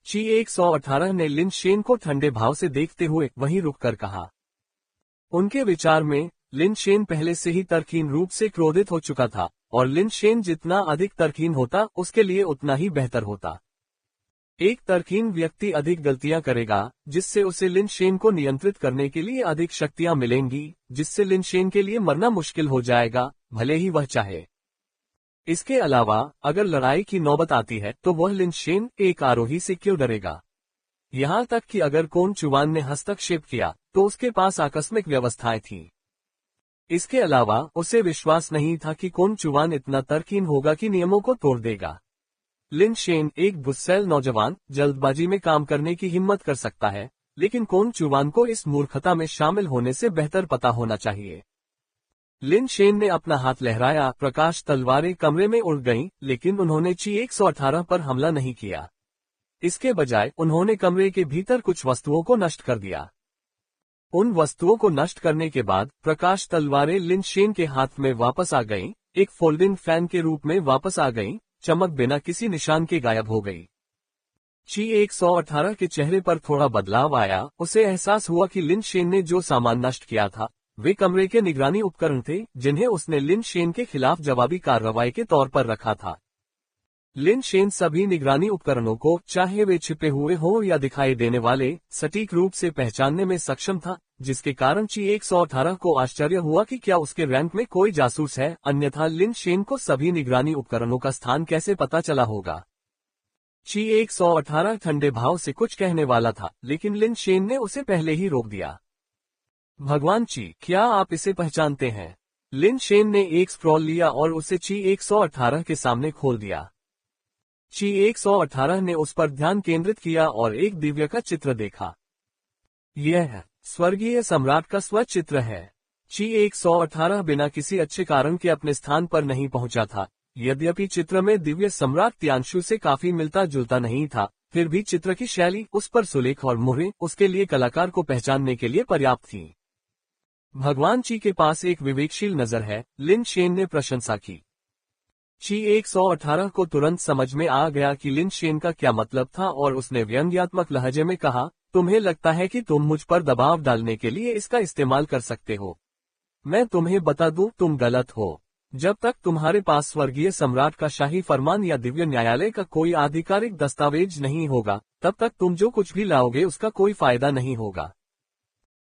ची 118 ने लिन शेन को ठंडे भाव से देखते हुए वहीं रुककर कहा। उनके विचार में लिन शेन पहले से ही तर्कहीन रूप से क्रोधित हो चुका था, और लिन शेन जितना अधिक तर्कहीन होता उसके लिए उतना ही बेहतर होता। एक तर्कहीन व्यक्ति अधिक गलतियां करेगा, जिससे उसे लिन शेन को नियंत्रित करने के लिए अधिक शक्तियां मिलेंगी, जिससे लिन शेन के लिए मरना मुश्किल हो जाएगा, भले ही वह चाहे। इसके अलावा अगर लड़ाई की नौबत आती है तो वह लिन शेन एक आरोही से क्यों डरेगा? यहाँ तक कि अगर कोन चुवान ने हस्तक्षेप किया तो उसके पास आकस्मिक व्यवस्थाएं थीं। इसके अलावा उसे विश्वास नहीं था कि कोन चुवान इतना तर्कहीन होगा कि नियमों को तोड़ देगा। लिन शेन एक गुस्सैल नौजवान जल्दबाजी में काम करने की हिम्मत कर सकता है, लेकिन कोन चुवान को इस मूर्खता में शामिल होने से बेहतर पता होना चाहिए। लिन शेन ने अपना हाथ लहराया, प्रकाश तलवारें कमरे में उड़ गईं, लेकिन उन्होंने ची 118 पर हमला नहीं किया। इसके बजाय उन्होंने कमरे के भीतर कुछ वस्तुओं को नष्ट कर दिया। उन वस्तुओं को नष्ट करने के बाद प्रकाश तलवारें लिन शेन के हाथ में वापस आ गईं, एक फोल्डिंग फैन के रूप में वापस आ गईं, चमक बिना किसी निशान के गायब हो गई। ची 118 के चेहरे पर थोड़ा बदलाव आया, उसे एहसास हुआ कि लिन शेन ने जो सामान नष्ट किया था वे कमरे के निगरानी उपकरण थे, जिन्हें उसने लिन शेन के खिलाफ जवाबी कार्रवाई के तौर पर रखा था। लिन शेन सभी निगरानी उपकरणों को, चाहे वे छिपे हुए हों या दिखाई देने वाले, सटीक रूप से पहचानने में सक्षम था, जिसके कारण ची 118 को आश्चर्य हुआ कि क्या उसके रैंक में कोई जासूस है, अन्यथा लिन शेन को सभी निगरानी उपकरणों का स्थान कैसे पता चला होगा। ची 118 ठंडे भाव से कुछ कहने वाला था, लेकिन लिन शेन ने उसे पहले ही रोक दिया। भगवान ची, क्या आप इसे पहचानते हैं? लिन शेन ने एक स्क्रॉल लिया और उसे ची 118 के सामने खोल दिया। ची 118 ने उस पर ध्यान केंद्रित किया और एक दिव्य का चित्र देखा। यह स्वर्गीय सम्राट का स्वचित्र है। ची 118 बिना किसी अच्छे कारण के अपने स्थान पर नहीं पहुंचा था। यद्यपि चित्र में दिव्य सम्राट तियांशु से काफी मिलता जुलता नहीं था, फिर भी चित्र की शैली, उस पर सुलेख और मुहरें उसके लिए कलाकार को पहचानने के लिए पर्याप्त थी। भगवान ची के पास एक विवेकशील नजर है, लिन शेन ने प्रशंसा की। ची 118 को तुरंत समझ में आ गया कि लिन शेन का क्या मतलब था और उसने व्यंग्यात्मक लहजे में कहा, तुम्हें लगता है कि तुम मुझ पर दबाव डालने के लिए इसका इस्तेमाल कर सकते हो। मैं तुम्हें बता दूं, तुम गलत हो। जब तक तुम्हारे पास स्वर्गीय सम्राट का शाही फरमान या दिव्य न्यायालय का कोई आधिकारिक दस्तावेज नहीं होगा, तब तक तुम जो कुछ भी लाओगे उसका कोई फायदा नहीं होगा।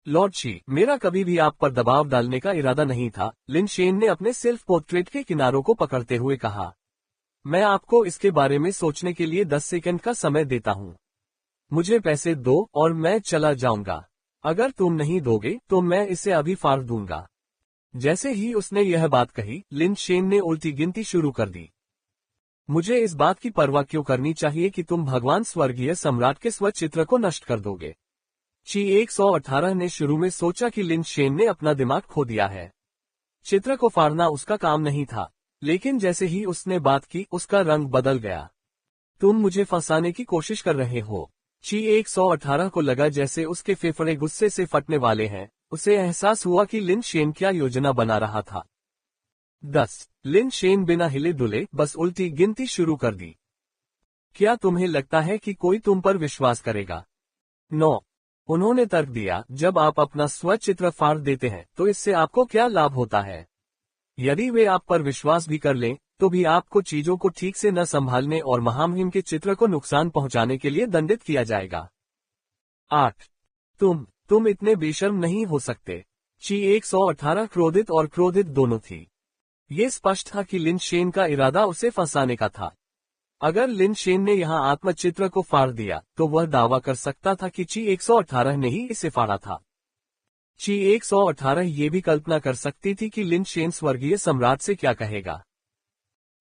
लॉर्ड शी, मेरा कभी भी आप पर दबाव डालने का इरादा नहीं था, लिन शेन ने अपने सेल्फ पोर्ट्रेट के किनारों को पकड़ते हुए कहा। मैं आपको इसके बारे में सोचने के लिए 10 सेकंड का समय देता हूँ। मुझे पैसे दो और मैं चला जाऊंगा। अगर तुम नहीं दोगे तो मैं इसे अभी फाड़ दूंगा। जैसे ही उसने यह बात कही, लिन शेन ने उल्टी गिनती शुरू कर दी। मुझे इस बात की परवाह क्यों करनी चाहिए कि तुम भगवान स्वर्गीय सम्राट के स्वचित्र को नष्ट कर दोगे। ची 118 ने शुरू में सोचा कि लिन शेन ने अपना दिमाग खो दिया है। चित्र को फाड़ना उसका काम नहीं था, लेकिन जैसे ही उसने बात की, उसका रंग बदल गया। तुम मुझे फंसाने की कोशिश कर रहे हो। ची 118 को लगा जैसे उसके फेफड़े गुस्से से फटने वाले हैं। उसे एहसास हुआ कि लिन शेन क्या योजना बना रहा था। 10। लिन शेन बिना हिले डुले बस उल्टी गिनती शुरू कर दी। क्या तुम्हें लगता है कि कोई तुम पर विश्वास करेगा? 9। उन्होंने तर्क दिया, जब आप अपना स्वचित्र फाड़ देते हैं तो इससे आपको क्या लाभ होता है? यदि वे आप पर विश्वास भी कर लें, तो भी आपको चीजों को ठीक से न संभालने और महामहिम के चित्र को नुकसान पहुंचाने के लिए दंडित किया जाएगा। 8। तुम इतने बेशर्म नहीं हो सकते। ची 118 क्रोधित और क्रोधित दोनों थी। ये स्पष्ट था कि लिन शेन का इरादा उसे फंसाने का था। अगर लिन शेन ने यहाँ आत्मचित्र को फाड़ दिया, तो वह दावा कर सकता था कि ची 118 ने ही इसे फाड़ा था। ची 118 ये भी कल्पना कर सकती थी कि लिन शेन स्वर्गीय सम्राट से क्या कहेगा।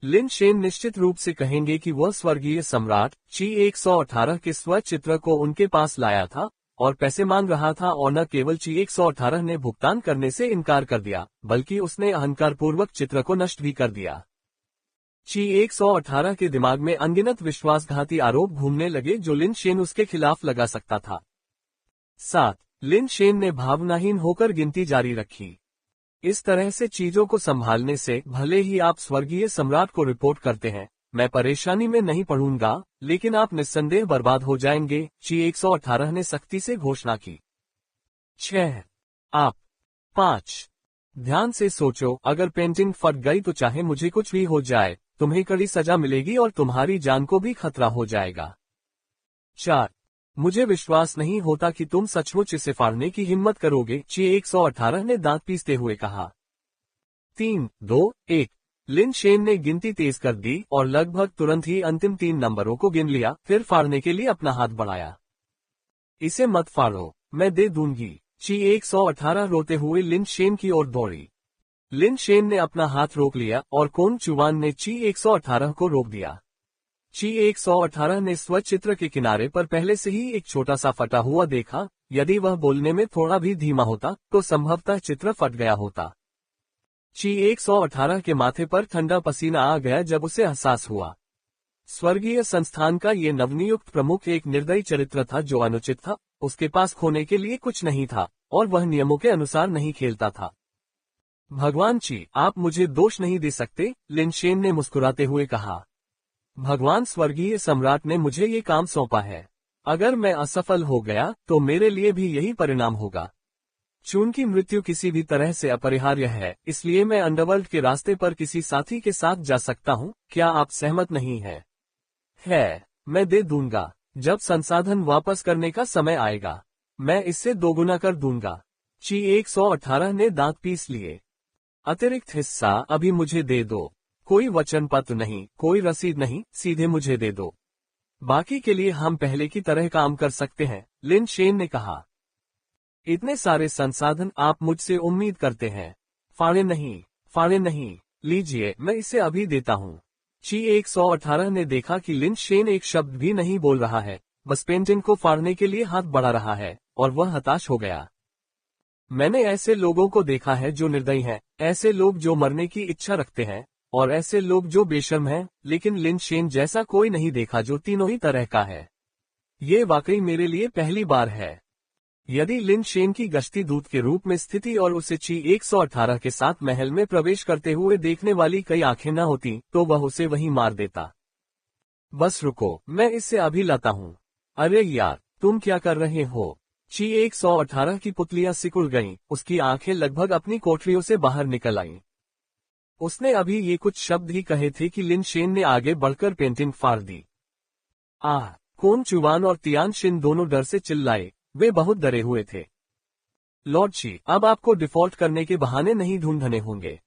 लिन शेन निश्चित रूप से कहेंगे कि वह स्वर्गीय सम्राट ची 118 के स्वचित्र को उनके पास लाया था और पैसे मांग रहा था, और न केवल ची 118 ने भुगतान करने से इनकार कर दिया, बल्कि उसने अहंकारपूर्वक चित्र को नष्ट भी कर दिया। ची 118 के दिमाग में अनगिनत विश्वासघाती आरोप घूमने लगे जो लिन शेन उसके खिलाफ लगा सकता था। 7। लिन शेन ने भावनाहीन होकर गिनती जारी रखी। इस तरह से चीजों को संभालने से, भले ही आप स्वर्गीय सम्राट को रिपोर्ट करते हैं, मैं परेशानी में नहीं पड़ूंगा, लेकिन आप निस्संदेह बर्बाद हो जाएंगे, ची 118 ने सख्ती से घोषणा की। 6। आप 5। ध्यान से सोचो, अगर पेंटिंग फट गई तो चाहे मुझे कुछ भी हो जाए, तुम्हें कड़ी सजा मिलेगी और तुम्हारी जान को भी खतरा हो जाएगा। 4। मुझे विश्वास नहीं होता कि तुम सचमुच इसे फाड़ने की हिम्मत करोगे, ची 118 ने दांत पीसते हुए कहा। 3, 2, 1। लिन शेन ने गिनती तेज कर दी और लगभग तुरंत ही अंतिम 3 नंबरों को गिन लिया, फिर फाड़ने के लिए अपना हाथ बढ़ाया। इसे मत फाड़ो, मैं दे दूंगी, ची 118 रोते हुए लिन शेन की ओर दौड़ी। लिन शेन ने अपना हाथ रोक लिया और कोन चुवान ने ची 118 को रोक दिया। ची 118 ने स्वचित्र के किनारे पर पहले से ही एक छोटा सा फटा हुआ देखा। यदि वह बोलने में थोड़ा भी धीमा होता तो संभवतः चित्र फट गया होता। ची 118 के माथे पर ठंडा पसीना आ गया जब उसे एहसास हुआ। स्वर्गीय संस्थान का ये नवनियुक्त प्रमुख एक निर्दयी चरित्र था जो अनुचित था। उसके पास खोने के लिए कुछ नहीं था और वह नियमों के अनुसार नहीं खेलता था। भगवान ची, आप मुझे दोष नहीं दे सकते, लिन शेन ने मुस्कुराते हुए कहा। भगवान स्वर्गीय सम्राट ने मुझे ये काम सौंपा है। अगर मैं असफल हो गया तो मेरे लिए भी यही परिणाम होगा। चून की मृत्यु किसी भी तरह से अपरिहार्य है, इसलिए मैं अंडरवर्ल्ड के रास्ते पर किसी साथी के साथ जा सकता हूँ। क्या आप सहमत नहीं हैं? मैं दे दूंगा। जब संसाधन वापस करने का समय आएगा, मैं इससे दोगुना कर दूंगा। ची 118 ने दांत पीस लिए। अतिरिक्त हिस्सा अभी मुझे दे दो। कोई वचन पत्र नहीं, कोई रसीद नहीं, सीधे मुझे दे दो। बाकी के लिए हम पहले की तरह काम कर सकते हैं, लिन शेन ने कहा। इतने सारे संसाधन आप मुझसे उम्मीद करते हैं। फाड़े नहीं, लीजिए, मैं इसे अभी देता हूँ। ची 118 ने देखा कि लिन शेन एक शब्द भी नहीं बोल रहा है, बस पेंटिंग को फाड़ने के लिए हाथ बढ़ा रहा है, और वह हताश हो गया। मैंने ऐसे लोगों को देखा है जो निर्दयी हैं, ऐसे लोग जो मरने की इच्छा रखते हैं, और ऐसे लोग जो बेशर्म हैं, लेकिन लिन शेन जैसा कोई नहीं देखा जो तीनों ही तरह का है। ये वाकई मेरे लिए पहली बार है। यदि लिन शेन की गश्ती दूत के रूप में स्थिति और उसे ची 118 के साथ महल में प्रवेश करते हुए देखने वाली कई आंखें न होती तो वह उसे वहीं मार देता। बस रुको, मैं इसे अभी लाता हूँ। अरे यार, तुम क्या कर रहे हो? ची 118 की पुतलियां सिकुड़ गईं, उसकी आंखें लगभग अपनी कोठरियों से बाहर निकल आईं। उसने अभी ये कुछ शब्द ही कहे थे कि लिन शेन ने आगे बढ़कर पेंटिंग फाड़ दी। कोन चुवान और तियान शिन दोनों डर से चिल्लाए। वे बहुत डरे हुए थे। लॉर्ड ची, अब आपको डिफॉल्ट करने के बहाने नहीं ढूंढने होंगे।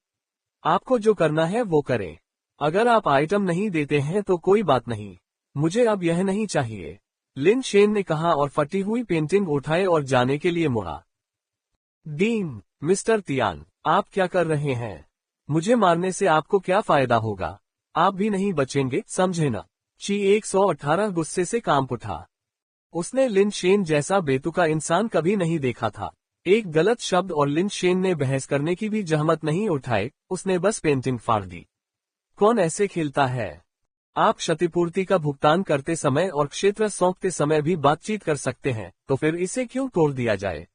आपको जो करना है वो करें। अगर आप आइटम नहीं देते हैं तो कोई बात नहीं, मुझे अब यह नहीं चाहिए, लिन शेन ने कहा और फटी हुई पेंटिंग उठाए और जाने के लिए मुड़ा। डीन, मिस्टर तियान, आप क्या कर रहे हैं? मुझे मारने से आपको क्या फायदा होगा? आप भी नहीं बचेंगे, समझे ना? ची 118 गुस्से से कांप उठा। उसने लिन शेन जैसा बेतुका इंसान कभी नहीं देखा था। एक गलत शब्द और लिन शेन ने बहस करने की भी जहमत नहीं उठाई, उसने बस पेंटिंग फाड़ दी। कौन ऐसे खेलता है? आप क्षतिपूर्ति का भुगतान करते समय और क्षेत्र सौंपते समय भी बातचीत कर सकते हैं, तो फिर इसे क्यों तोड़ दिया जाए?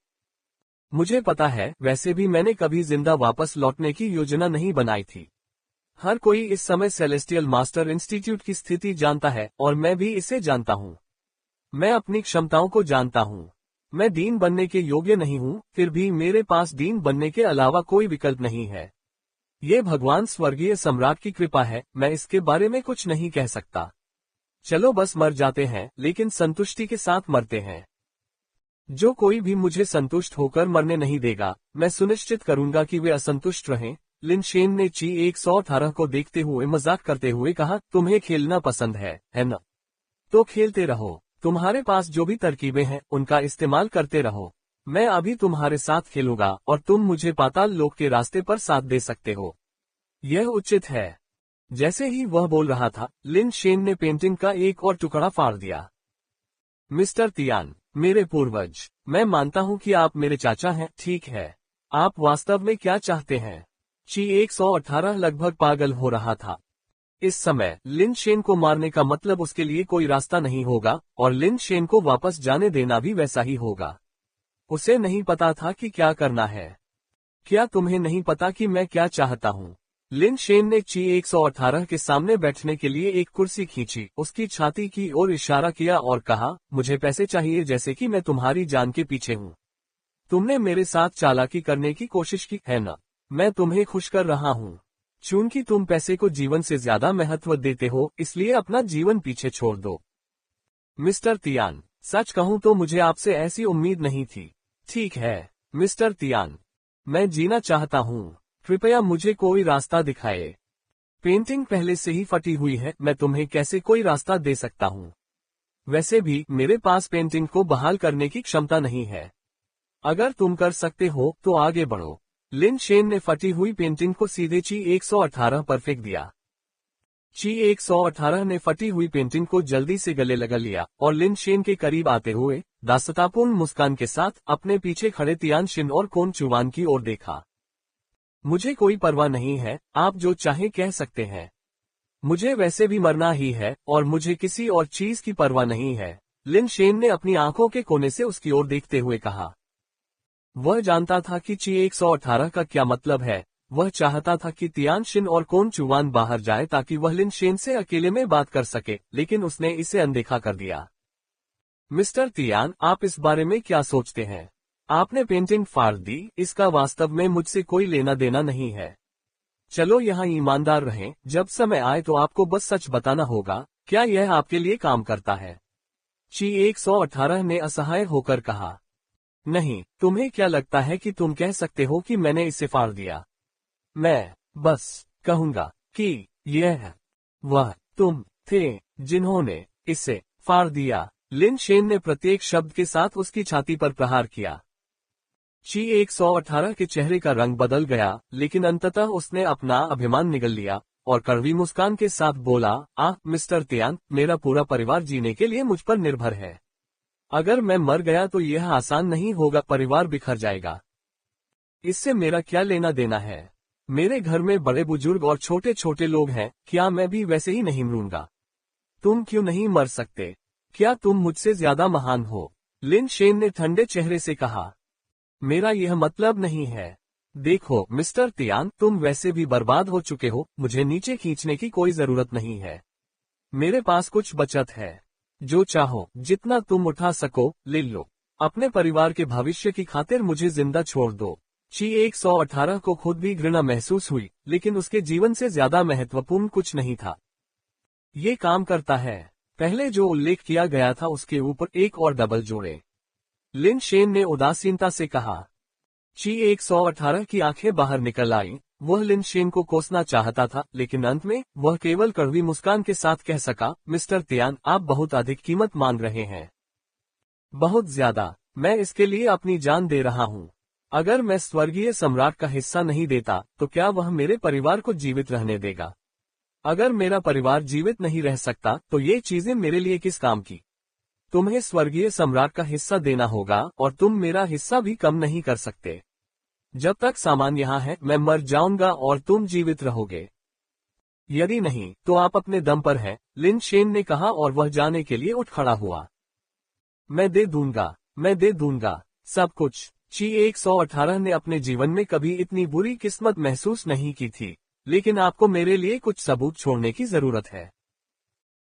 मुझे पता है, वैसे भी मैंने कभी जिंदा वापस लौटने की योजना नहीं बनाई थी। हर कोई इस समय सेलेस्टियल मास्टर इंस्टीट्यूट की स्थिति जानता है और मैं भी इसे जानता हूँ। मैं अपनी क्षमताओं को जानता हूँ। मैं डीन बनने के योग्य नहीं हूँ, फिर भी मेरे पास डीन बनने के अलावा कोई विकल्प नहीं है। ये भगवान स्वर्गीय सम्राट की कृपा है, मैं इसके बारे में कुछ नहीं कह सकता। चलो बस मर जाते हैं, लेकिन संतुष्टि के साथ मरते हैं। जो कोई भी मुझे संतुष्ट होकर मरने नहीं देगा, मैं सुनिश्चित करूंगा कि वे असंतुष्ट रहें। लिन शेन ने ची 118 को देखते हुए मजाक करते हुए कहा, तुम्हें खेलना पसंद है न? तो खेलते रहो। तुम्हारे पास जो भी तरकीबें हैं उनका इस्तेमाल करते रहो। मैं अभी तुम्हारे साथ खेलूंगा और तुम मुझे पाताल लोक के रास्ते पर साथ दे सकते हो। यह उचित है। जैसे ही वह बोल रहा था, लिन शेन ने पेंटिंग का एक और टुकड़ा फाड़ दिया। मिस्टर तियान, मेरे पूर्वज, मैं मानता हूं कि आप मेरे चाचा हैं, ठीक है। आप वास्तव में क्या चाहते हैं? ची 118 लगभग पागल हो रहा था। इस समय लिन शेन को मारने का मतलब उसके लिए कोई रास्ता नहीं होगा और लिन शेन को वापस जाने देना भी वैसा ही होगा। उसे नहीं पता था कि क्या करना है। क्या तुम्हें नहीं पता कि मैं क्या चाहता हूँ? लिन शेन ने ची 118 के सामने बैठने के लिए एक कुर्सी खींची, उसकी छाती की ओर इशारा किया और कहा, मुझे पैसे चाहिए जैसे कि मैं तुम्हारी जान के पीछे हूँ। तुमने मेरे साथ चालाकी करने की कोशिश की है ना? मैं तुम्हें खुश कर रहा हूँ। चूंकि तुम पैसे को जीवन से ज्यादा महत्व देते हो, इसलिए अपना जीवन पीछे छोड़ दो। मिस्टर तियान, सच कहूं तो मुझे आपसे ऐसी उम्मीद नहीं थी। ठीक है, मिस्टर तियान, मैं जीना चाहता हूँ। कृपया मुझे कोई रास्ता दिखाए। पेंटिंग पहले से ही फटी हुई है, मैं तुम्हें कैसे कोई रास्ता दे सकता हूँ? वैसे भी मेरे पास पेंटिंग को बहाल करने की क्षमता नहीं है। अगर तुम कर सकते हो तो आगे बढ़ो। लिन शेन ने फटी हुई पेंटिंग को सीधे ची 118 पर फेंक दिया। ची 118 ने फटी हुई पेंटिंग को जल्दी से गले लगा लिया और लिन शेन के करीब आते हुए दासतापूर्ण मुस्कान के साथ अपने पीछे खड़े तियान शिन और कोन चुवान की ओर देखा। मुझे कोई परवाह नहीं है, आप जो चाहे कह सकते हैं। मुझे वैसे भी मरना ही है और मुझे किसी और चीज की परवाह नहीं है, लिन शेन ने अपनी आंखों के कोने से उसकी ओर देखते हुए कहा। वह जानता था कि ची 118 का क्या मतलब है। वह चाहता था कि तियान शिन और कोन चुवान बाहर जाए ताकि वह लिन शेन से अकेले में बात कर सके, लेकिन उसने इसे अनदेखा कर दिया। मिस्टर तियान, आप इस बारे में क्या सोचते हैं? आपने पेंटिंग फाड़ दी, इसका वास्तव में मुझसे कोई लेना देना नहीं है। चलो यहाँ ईमानदार रहें, जब समय आए तो आपको बस सच बताना होगा, क्या यह आपके लिए काम करता है? ची 118 ने असहाय होकर कहा। नहीं, तुम्हें क्या लगता है कि तुम कह सकते हो कि मैंने इसे फाड़ दिया? मैं बस कहूंगा कि यह वह तुम थे जिन्होंने इसे फाड़ दिया। लिन शेन ने प्रत्येक शब्द के साथ उसकी छाती पर प्रहार किया। ची 118 के चेहरे का रंग बदल गया, लेकिन अंततः उसने अपना अभिमान निगल लिया और कड़वी मुस्कान के साथ बोला, मिस्टर तियान, मेरा पूरा परिवार जीने के लिए मुझ पर निर्भर है। अगर मैं मर गया तो यह आसान नहीं होगा, परिवार बिखर जाएगा। इससे मेरा क्या लेना देना है? मेरे घर में बड़े बुजुर्ग और छोटे छोटे लोग हैं, क्या मैं भी वैसे ही नहीं मरूंगा? तुम क्यों नहीं मर सकते? क्या तुम मुझसे ज्यादा महान हो? लिन शेन ने ठंडे चेहरे से कहा। मेरा यह मतलब नहीं है। देखो मिस्टर तियान, तुम वैसे भी बर्बाद हो चुके हो, मुझे नीचे खींचने की कोई जरूरत नहीं है। मेरे पास कुछ बचत है, जो चाहो जितना तुम उठा सको ले लो। अपने परिवार के भविष्य की खातिर मुझे जिंदा छोड़ दो। ची 118 को खुद भी घृणा महसूस हुई, लेकिन उसके जीवन से ज्यादा महत्वपूर्ण कुछ नहीं था। ये काम करता है। पहले जो उल्लेख किया गया था उसके ऊपर एक और डबल जोड़े, लिन शेन ने उदासीनता से कहा। ची 118 की आंखें बाहर निकल आईं। वह लिन शेन को कोसना चाहता था, लेकिन अंत में वह केवल कड़वी मुस्कान के साथ कह सका, मिस्टर तियान, आप बहुत अधिक कीमत मांग रहे हैं। बहुत ज्यादा। मैं इसके लिए अपनी जान दे रहा हूँ। अगर मैं स्वर्गीय सम्राट का हिस्सा नहीं देता तो क्या वह मेरे परिवार को जीवित रहने देगा? अगर मेरा परिवार जीवित नहीं रह सकता तो ये चीजें मेरे लिए किस काम की? तुम्हें स्वर्गीय सम्राट का हिस्सा देना होगा और तुम मेरा हिस्सा भी कम नहीं कर सकते। जब तक सामान यहाँ है मैं मर जाऊंगा और तुम जीवित रहोगे। यदि नहीं तो आप अपने दम पर हैं, लिन शेन ने कहा और वह जाने के लिए उठ खड़ा हुआ। मैं दे दूंगा सब कुछ। ची 118 ने अपने जीवन में कभी इतनी बुरी किस्मत महसूस नहीं की थी, लेकिन आपको मेरे लिए कुछ सबूत छोड़ने की जरूरत है।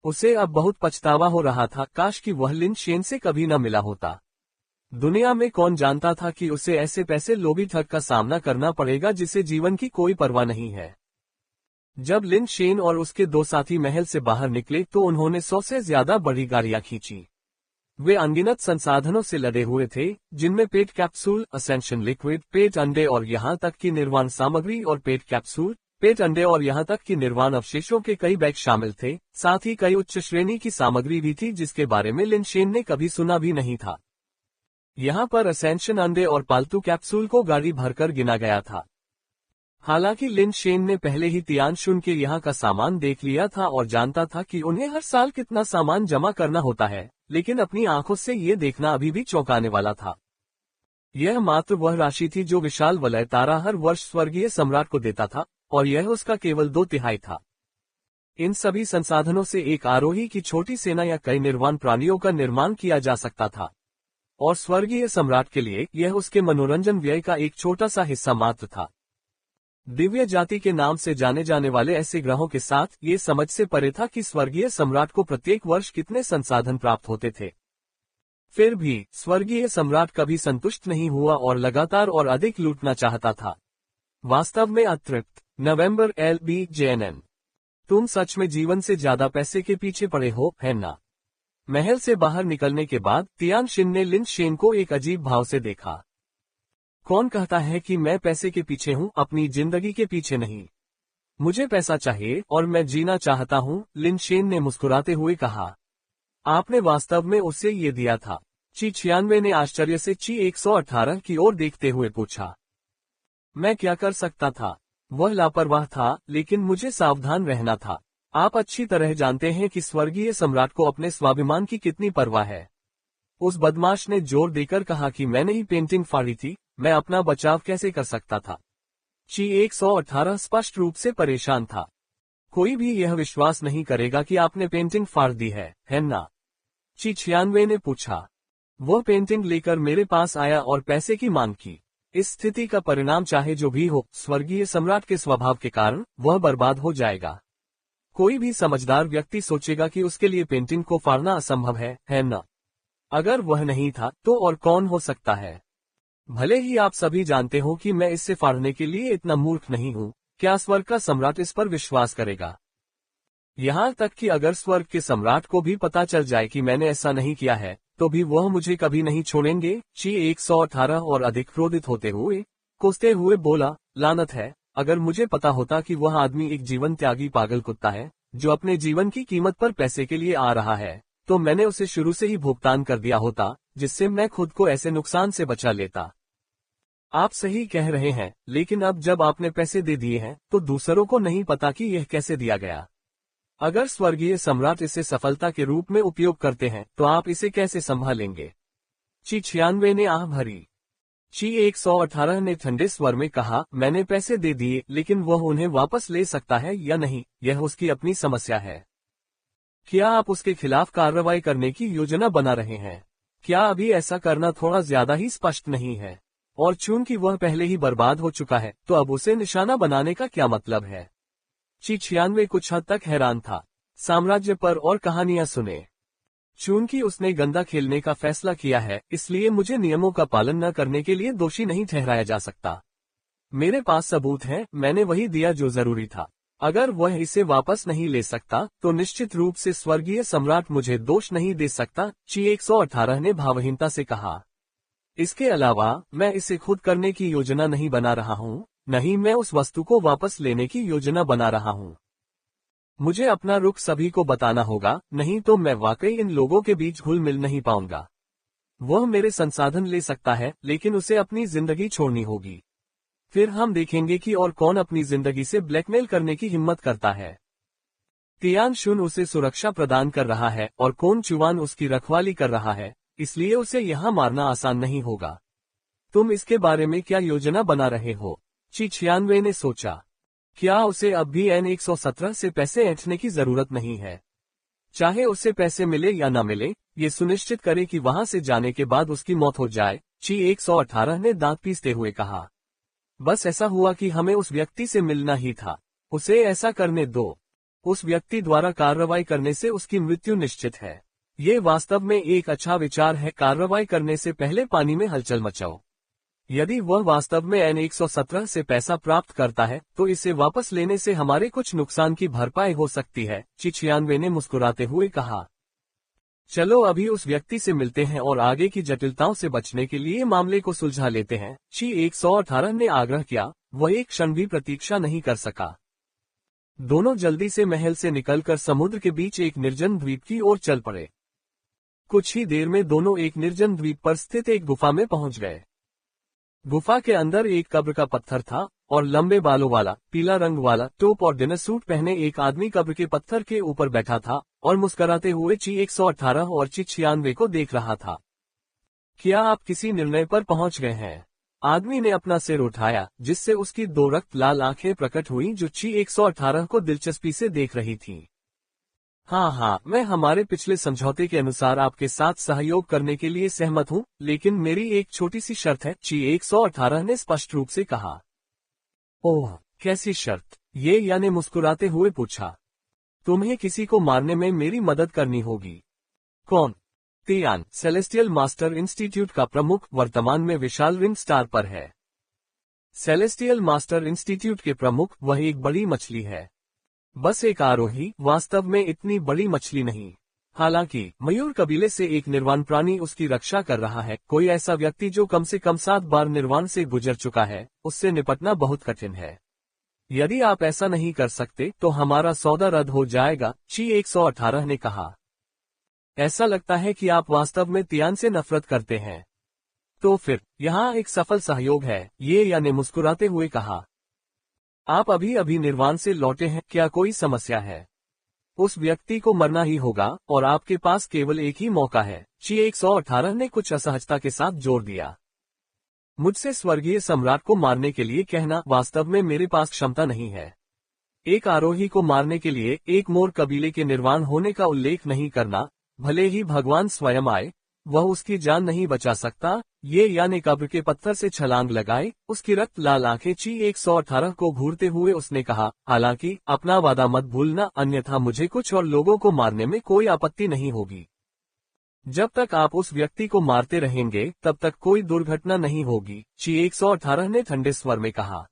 उसे अब बहुत पछतावा हो रहा था, काश कि वह लिन शेन से कभी न मिला होता। दुनिया में कौन जानता था कि उसे ऐसे पैसे लोभी ठग का सामना करना पड़ेगा जिसे जीवन की कोई परवाह नहीं है। जब लिन शेन और उसके दो साथी महल से बाहर निकले तो उन्होंने 100 से ज्यादा बड़ी गाड़ियां खींची। वे अनगिनत संसाधनों से लदे हुए थे, जिनमें पेट कैप्सूल, असेंशन लिक्विड, पेट अंडे और यहाँ तक की निर्वाण सामग्री और पेट कैप्सूल, पेट अंडे और यहाँ तक कि निर्वाण अवशेषों के कई बैग शामिल थे। साथ ही कई उच्च श्रेणी की सामग्री भी थी जिसके बारे में लिन शेन ने कभी सुना भी नहीं था। यहाँ पर असेंशन अंडे और पालतू कैप्सूल को गाड़ी भरकर गिना गया था। हालांकि लिन शेन ने पहले ही तियान शुन के यहाँ का सामान देख लिया था और जानता था कि उन्हें हर साल कितना सामान जमा करना होता है, लेकिन अपनी आंखों से ये देखना अभी भी चौंकाने वाला था। यह मात्र वह राशि थी जो विशाल वलय तारा हर वर्ष स्वर्गीय सम्राट को देता था, और यह उसका केवल 2/3 था। इन सभी संसाधनों से एक आरोही की छोटी सेना या कई निर्वाण प्राणियों का निर्माण किया जा सकता था, और स्वर्गीय सम्राट के लिए यह उसके मनोरंजन व्यय का एक छोटा सा हिस्सा मात्र था। दिव्य जाति के नाम से जाने जाने वाले ऐसे ग्रहों के साथ ये समझ से परे था कि स्वर्गीय सम्राट को प्रत्येक वर्ष कितने संसाधन प्राप्त होते थे। फिर भी स्वर्गीय सम्राट कभी संतुष्ट नहीं हुआ और लगातार और अधिक लूटना चाहता था। वास्तव में अतृप्त। नवंबर LBJNN। तुम सच में जीवन से ज्यादा पैसे के पीछे पड़े हो, है ना? महल से बाहर निकलने के बाद तियान शिन ने लिन शेन को एक अजीब भाव से देखा। कौन कहता है कि मैं पैसे के पीछे हूँ, अपनी जिंदगी के पीछे नहीं। मुझे पैसा चाहिए और मैं जीना चाहता हूँ, लिन शेन ने मुस्कुराते हुए कहा। आपने वास्तव में उसे ये दिया था? ची 96 ने आश्चर्य से ची 118 की ओर देखते हुए पूछा। मैं क्या कर सकता था? वह लापरवाह था, लेकिन मुझे सावधान रहना था। आप अच्छी तरह जानते हैं कि स्वर्गीय सम्राट को अपने स्वाभिमान की कितनी परवाह है। उस बदमाश ने जोर देकर कहा कि मैंने ही पेंटिंग फाड़ी थी, मैं अपना बचाव कैसे कर सकता था। ची 118 स्पष्ट रूप से परेशान था। कोई भी यह विश्वास नहीं करेगा कि आपने पेंटिंग फाड़ दी है ना? ची 96 ने पूछा। वह पेंटिंग लेकर मेरे पास आया और पैसे की मांग की। इस स्थिति का परिणाम चाहे जो भी हो, स्वर्गीय सम्राट के स्वभाव के कारण वह बर्बाद हो जाएगा। कोई भी समझदार व्यक्ति सोचेगा कि उसके लिए पेंटिंग को फाड़ना असंभव है ना? अगर वह नहीं था तो और कौन हो सकता है? भले ही आप सभी जानते हो कि मैं इससे फाड़ने के लिए इतना मूर्ख नहीं हूँ, क्या स्वर्ग का सम्राट इस पर विश्वास करेगा? यहाँ तक कि अगर स्वर्ग के सम्राट को भी पता चल जाए कि मैंने ऐसा नहीं किया है, तो भी वह मुझे कभी नहीं छोड़ेंगे। ची 118 और अधिक क्रोधित होते हुए, कोसते हुए बोला, लानत है, अगर मुझे पता होता कि वह आदमी एक जीवन त्यागी पागल कुत्ता है, जो अपने जीवन की कीमत पर पैसे के लिए आ रहा है, तो मैंने उसे शुरू से ही भुगतान कर दिया होता, जिससे मैं खुद को ऐसे नुकसान से बचा लेता। आप सही कह रहे हैं, लेकिन अब जब आपने पैसे दे दिए हैं, तो दूसरों को नहीं पता कि यह कैसे दिया गया। अगर स्वर्गीय सम्राट इसे सफलता के रूप में उपयोग करते हैं, तो आप इसे कैसे संभालेंगे? ची 96 ने आह भरी। ची 118 ने ठंडे स्वर में कहा, मैंने पैसे दे दिए, लेकिन वह उन्हें वापस ले सकता है या नहीं, यह उसकी अपनी समस्या है। क्या आप उसके खिलाफ कार्रवाई करने की योजना बना रहे हैं? क्या अभी ऐसा करना थोड़ा ज्यादा ही स्पष्ट नहीं है? और चूंकि वह पहले ही बर्बाद हो चुका है, तो अब उसे निशाना बनाने का क्या मतलब है? ची 96 कुछ हद तक हैरान था। साम्राज्य पर और कहानियां सुने। चूंकि उसने गंदा खेलने का फैसला किया है, इसलिए मुझे नियमों का पालन न करने के लिए दोषी नहीं ठहराया जा सकता। मेरे पास सबूत है, मैंने वही दिया जो जरूरी था। अगर वह इसे वापस नहीं ले सकता, तो निश्चित रूप से स्वर्गीय सम्राट मुझे दोष नहीं दे सकता। ची 118 ने भावहीनता से कहा। इसके अलावा मैं इसे खुद करने की योजना नहीं बना रहा हूँ, नहीं मैं उस वस्तु को वापस लेने की योजना बना रहा हूँ। मुझे अपना रुख सभी को बताना होगा, नहीं तो मैं वाकई इन लोगों के बीच घुल मिल नहीं पाऊंगा। वह मेरे संसाधन ले सकता है, लेकिन उसे अपनी जिंदगी छोड़नी होगी। फिर हम देखेंगे कि और कौन अपनी जिंदगी से ब्लैकमेल करने की हिम्मत करता है। तियान शुन उसे सुरक्षा प्रदान कर रहा है और कौन चुवान उसकी रखवाली कर रहा है, इसलिए उसे यहाँ मारना आसान नहीं होगा। तुम इसके बारे में क्या योजना बना रहे हो? ची 96 ने सोचा। क्या उसे अब भी N117 से पैसे ऐंठने की जरूरत नहीं है? चाहे उसे पैसे मिले या न मिले, ये सुनिश्चित करे कि वहां से जाने के बाद उसकी मौत हो जाए। ची 118 ने दांत पीसते हुए कहा। बस ऐसा हुआ कि हमें उस व्यक्ति से मिलना ही था। उसे ऐसा करने दो। उस व्यक्ति द्वारा कार्रवाई करने से उसकी मृत्यु निश्चित है। ये वास्तव में एक अच्छा विचार है। कार्रवाई करने से पहले पानी में हलचल मचाओ। यदि वह वास्तव में N117 से पैसा प्राप्त करता है, तो इसे वापस लेने से हमारे कुछ नुकसान की भरपाई हो सकती है। ची 96 ने मुस्कुराते हुए कहा। चलो अभी उस व्यक्ति से मिलते हैं और आगे की जटिलताओं से बचने के लिए मामले को सुलझा लेते हैं। ची 118 ने आग्रह किया। वह एक क्षण भी प्रतीक्षा नहीं कर सका। दोनों जल्दी से महल से निकलकर समुद्र के बीच एक निर्जन द्वीप की ओर चल पड़े। कुछ ही देर में दोनों एक निर्जन द्वीप पर स्थित एक गुफा में पहुंच गए। गुफा के अंदर एक कब्र का पत्थर था और लंबे बालों वाला, पीला रंग वाला टोप और डिनर सूट पहने एक आदमी कब्र के पत्थर के ऊपर बैठा था और मुस्कुराते हुए ची 118 और ची 96 को देख रहा था। क्या आप किसी निर्णय पर पहुंच गए हैं? आदमी ने अपना सिर उठाया, जिससे उसकी दो रक्त लाल आंखें प्रकट हुई जो ची 118 को दिलचस्पी से देख रही थी। हाँ, मैं हमारे पिछले समझौते के अनुसार आपके साथ सहयोग करने के लिए सहमत हूँ, लेकिन मेरी एक छोटी सी शर्त है। ची 118 ने स्पष्ट रूप से कहा। ओह, कैसी शर्त? ये या ने मुस्कुराते हुए पूछा। तुम्हें किसी को मारने में मेरी मदद करनी होगी। कौन? तियान, सेलेस्टियल मास्टर इंस्टीट्यूट का प्रमुख, वर्तमान में विशाल रिंग स्टार पर है। सेलेस्टियल मास्टर इंस्टीट्यूट के प्रमुख, वह एक बड़ी मछली है। बस एक आरोही, वास्तव में इतनी बड़ी मछली नहीं। हालांकि मयूर कबीले से एक निर्वाण प्राणी उसकी रक्षा कर रहा है। कोई ऐसा व्यक्ति जो कम से कम 7 बार निर्वाण से गुजर चुका है, उससे निपटना बहुत कठिन है। यदि आप ऐसा नहीं कर सकते तो हमारा सौदा रद्द हो जाएगा। ची 118 ने कहा। ऐसा लगता है कि आप वास्तव में तियान से नफरत करते हैं। तो फिर यहाँ एक सफल सहयोग है, ये या ने मुस्कुराते हुए कहा। आप अभी अभी निर्वाण से लौटे हैं, क्या कोई समस्या है? उस व्यक्ति को मरना ही होगा और आपके पास केवल एक ही मौका है। ची 118 ने कुछ असहजता के साथ जोर दिया। मुझसे स्वर्गीय सम्राट को मारने के लिए कहना वास्तव में मेरे पास क्षमता नहीं है। एक आरोही को मारने के लिए एक मोर कबीले के निर्वाण होने का उल्लेख नहीं करना, भले ही भगवान स्वयं आए, वह उसकी जान नहीं बचा सकता। ये यानी कब्र के पत्थर से छलांग लगाए। उसकी रक्त लाल आंखें ची 118 को घूरते हुए उसने कहा, हालांकि अपना वादा मत भूलना, अन्यथा मुझे कुछ और लोगों को मारने में कोई आपत्ति नहीं होगी। जब तक आप उस व्यक्ति को मारते रहेंगे तब तक कोई दुर्घटना नहीं होगी, ची 118 ने ठंडे स्वर में कहा।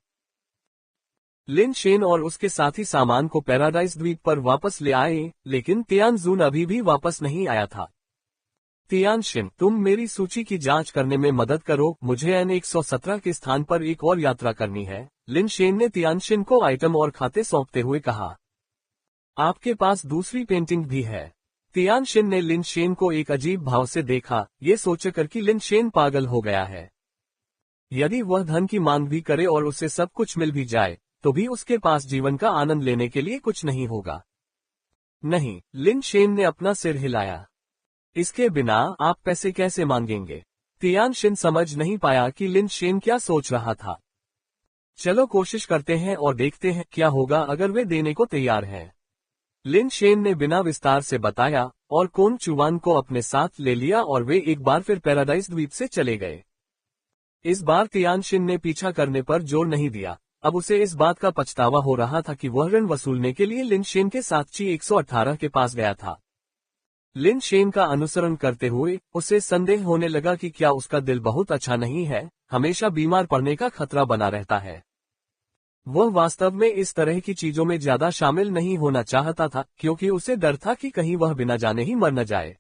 लिन शेन और उसके साथी सामान को पैराडाइज द्वीप पर वापस ले आए, लेकिन तियानजुन अभी भी वापस नहीं आया था। तियानशिन, तुम मेरी सूची की जांच करने में मदद करो, मुझे N117 के स्थान पर एक और यात्रा करनी है। लिन शेन ने तियानशिन को आइटम और खाते सौंपते हुए कहा। आपके पास दूसरी पेंटिंग भी है। तियानशिन ने लिन शेन को एक अजीब भाव से देखा, ये सोचकर कि लिन शेन पागल हो गया है। यदि वह धन की मांग भी करे और उसे सब कुछ मिल भी जाए, तो भी उसके पास जीवन का आनंद लेने के लिए कुछ नहीं होगा। नहीं, लिन शेन ने अपना सिर हिलाया। इसके बिना आप पैसे कैसे मांगेंगे? तियानशिन समझ नहीं पाया कि लिन शेन क्या सोच रहा था। चलो कोशिश करते हैं और देखते हैं क्या होगा अगर वे देने को तैयार हैं। लिन शेन ने बिना विस्तार से बताया और कोन चुवान को अपने साथ ले लिया और वे एक बार फिर पैराडाइज द्वीप से चले गए। इस बार तियानशिन ने पीछा करने पर जोर नहीं दिया। अब उसे इस बात का पछतावा हो रहा था कि वह ऋण वसूलने के लिए लिन शेन के साथ ची 118 के पास गया था। लिन शेन का अनुसरण करते हुए उसे संदेह होने लगा कि क्या उसका दिल बहुत अच्छा नहीं है, हमेशा बीमार पड़ने का खतरा बना रहता है। वह वास्तव में इस तरह की चीजों में ज्यादा शामिल नहीं होना चाहता था, क्योंकि उसे डर था कि कहीं वह बिना जाने ही मर न जाए।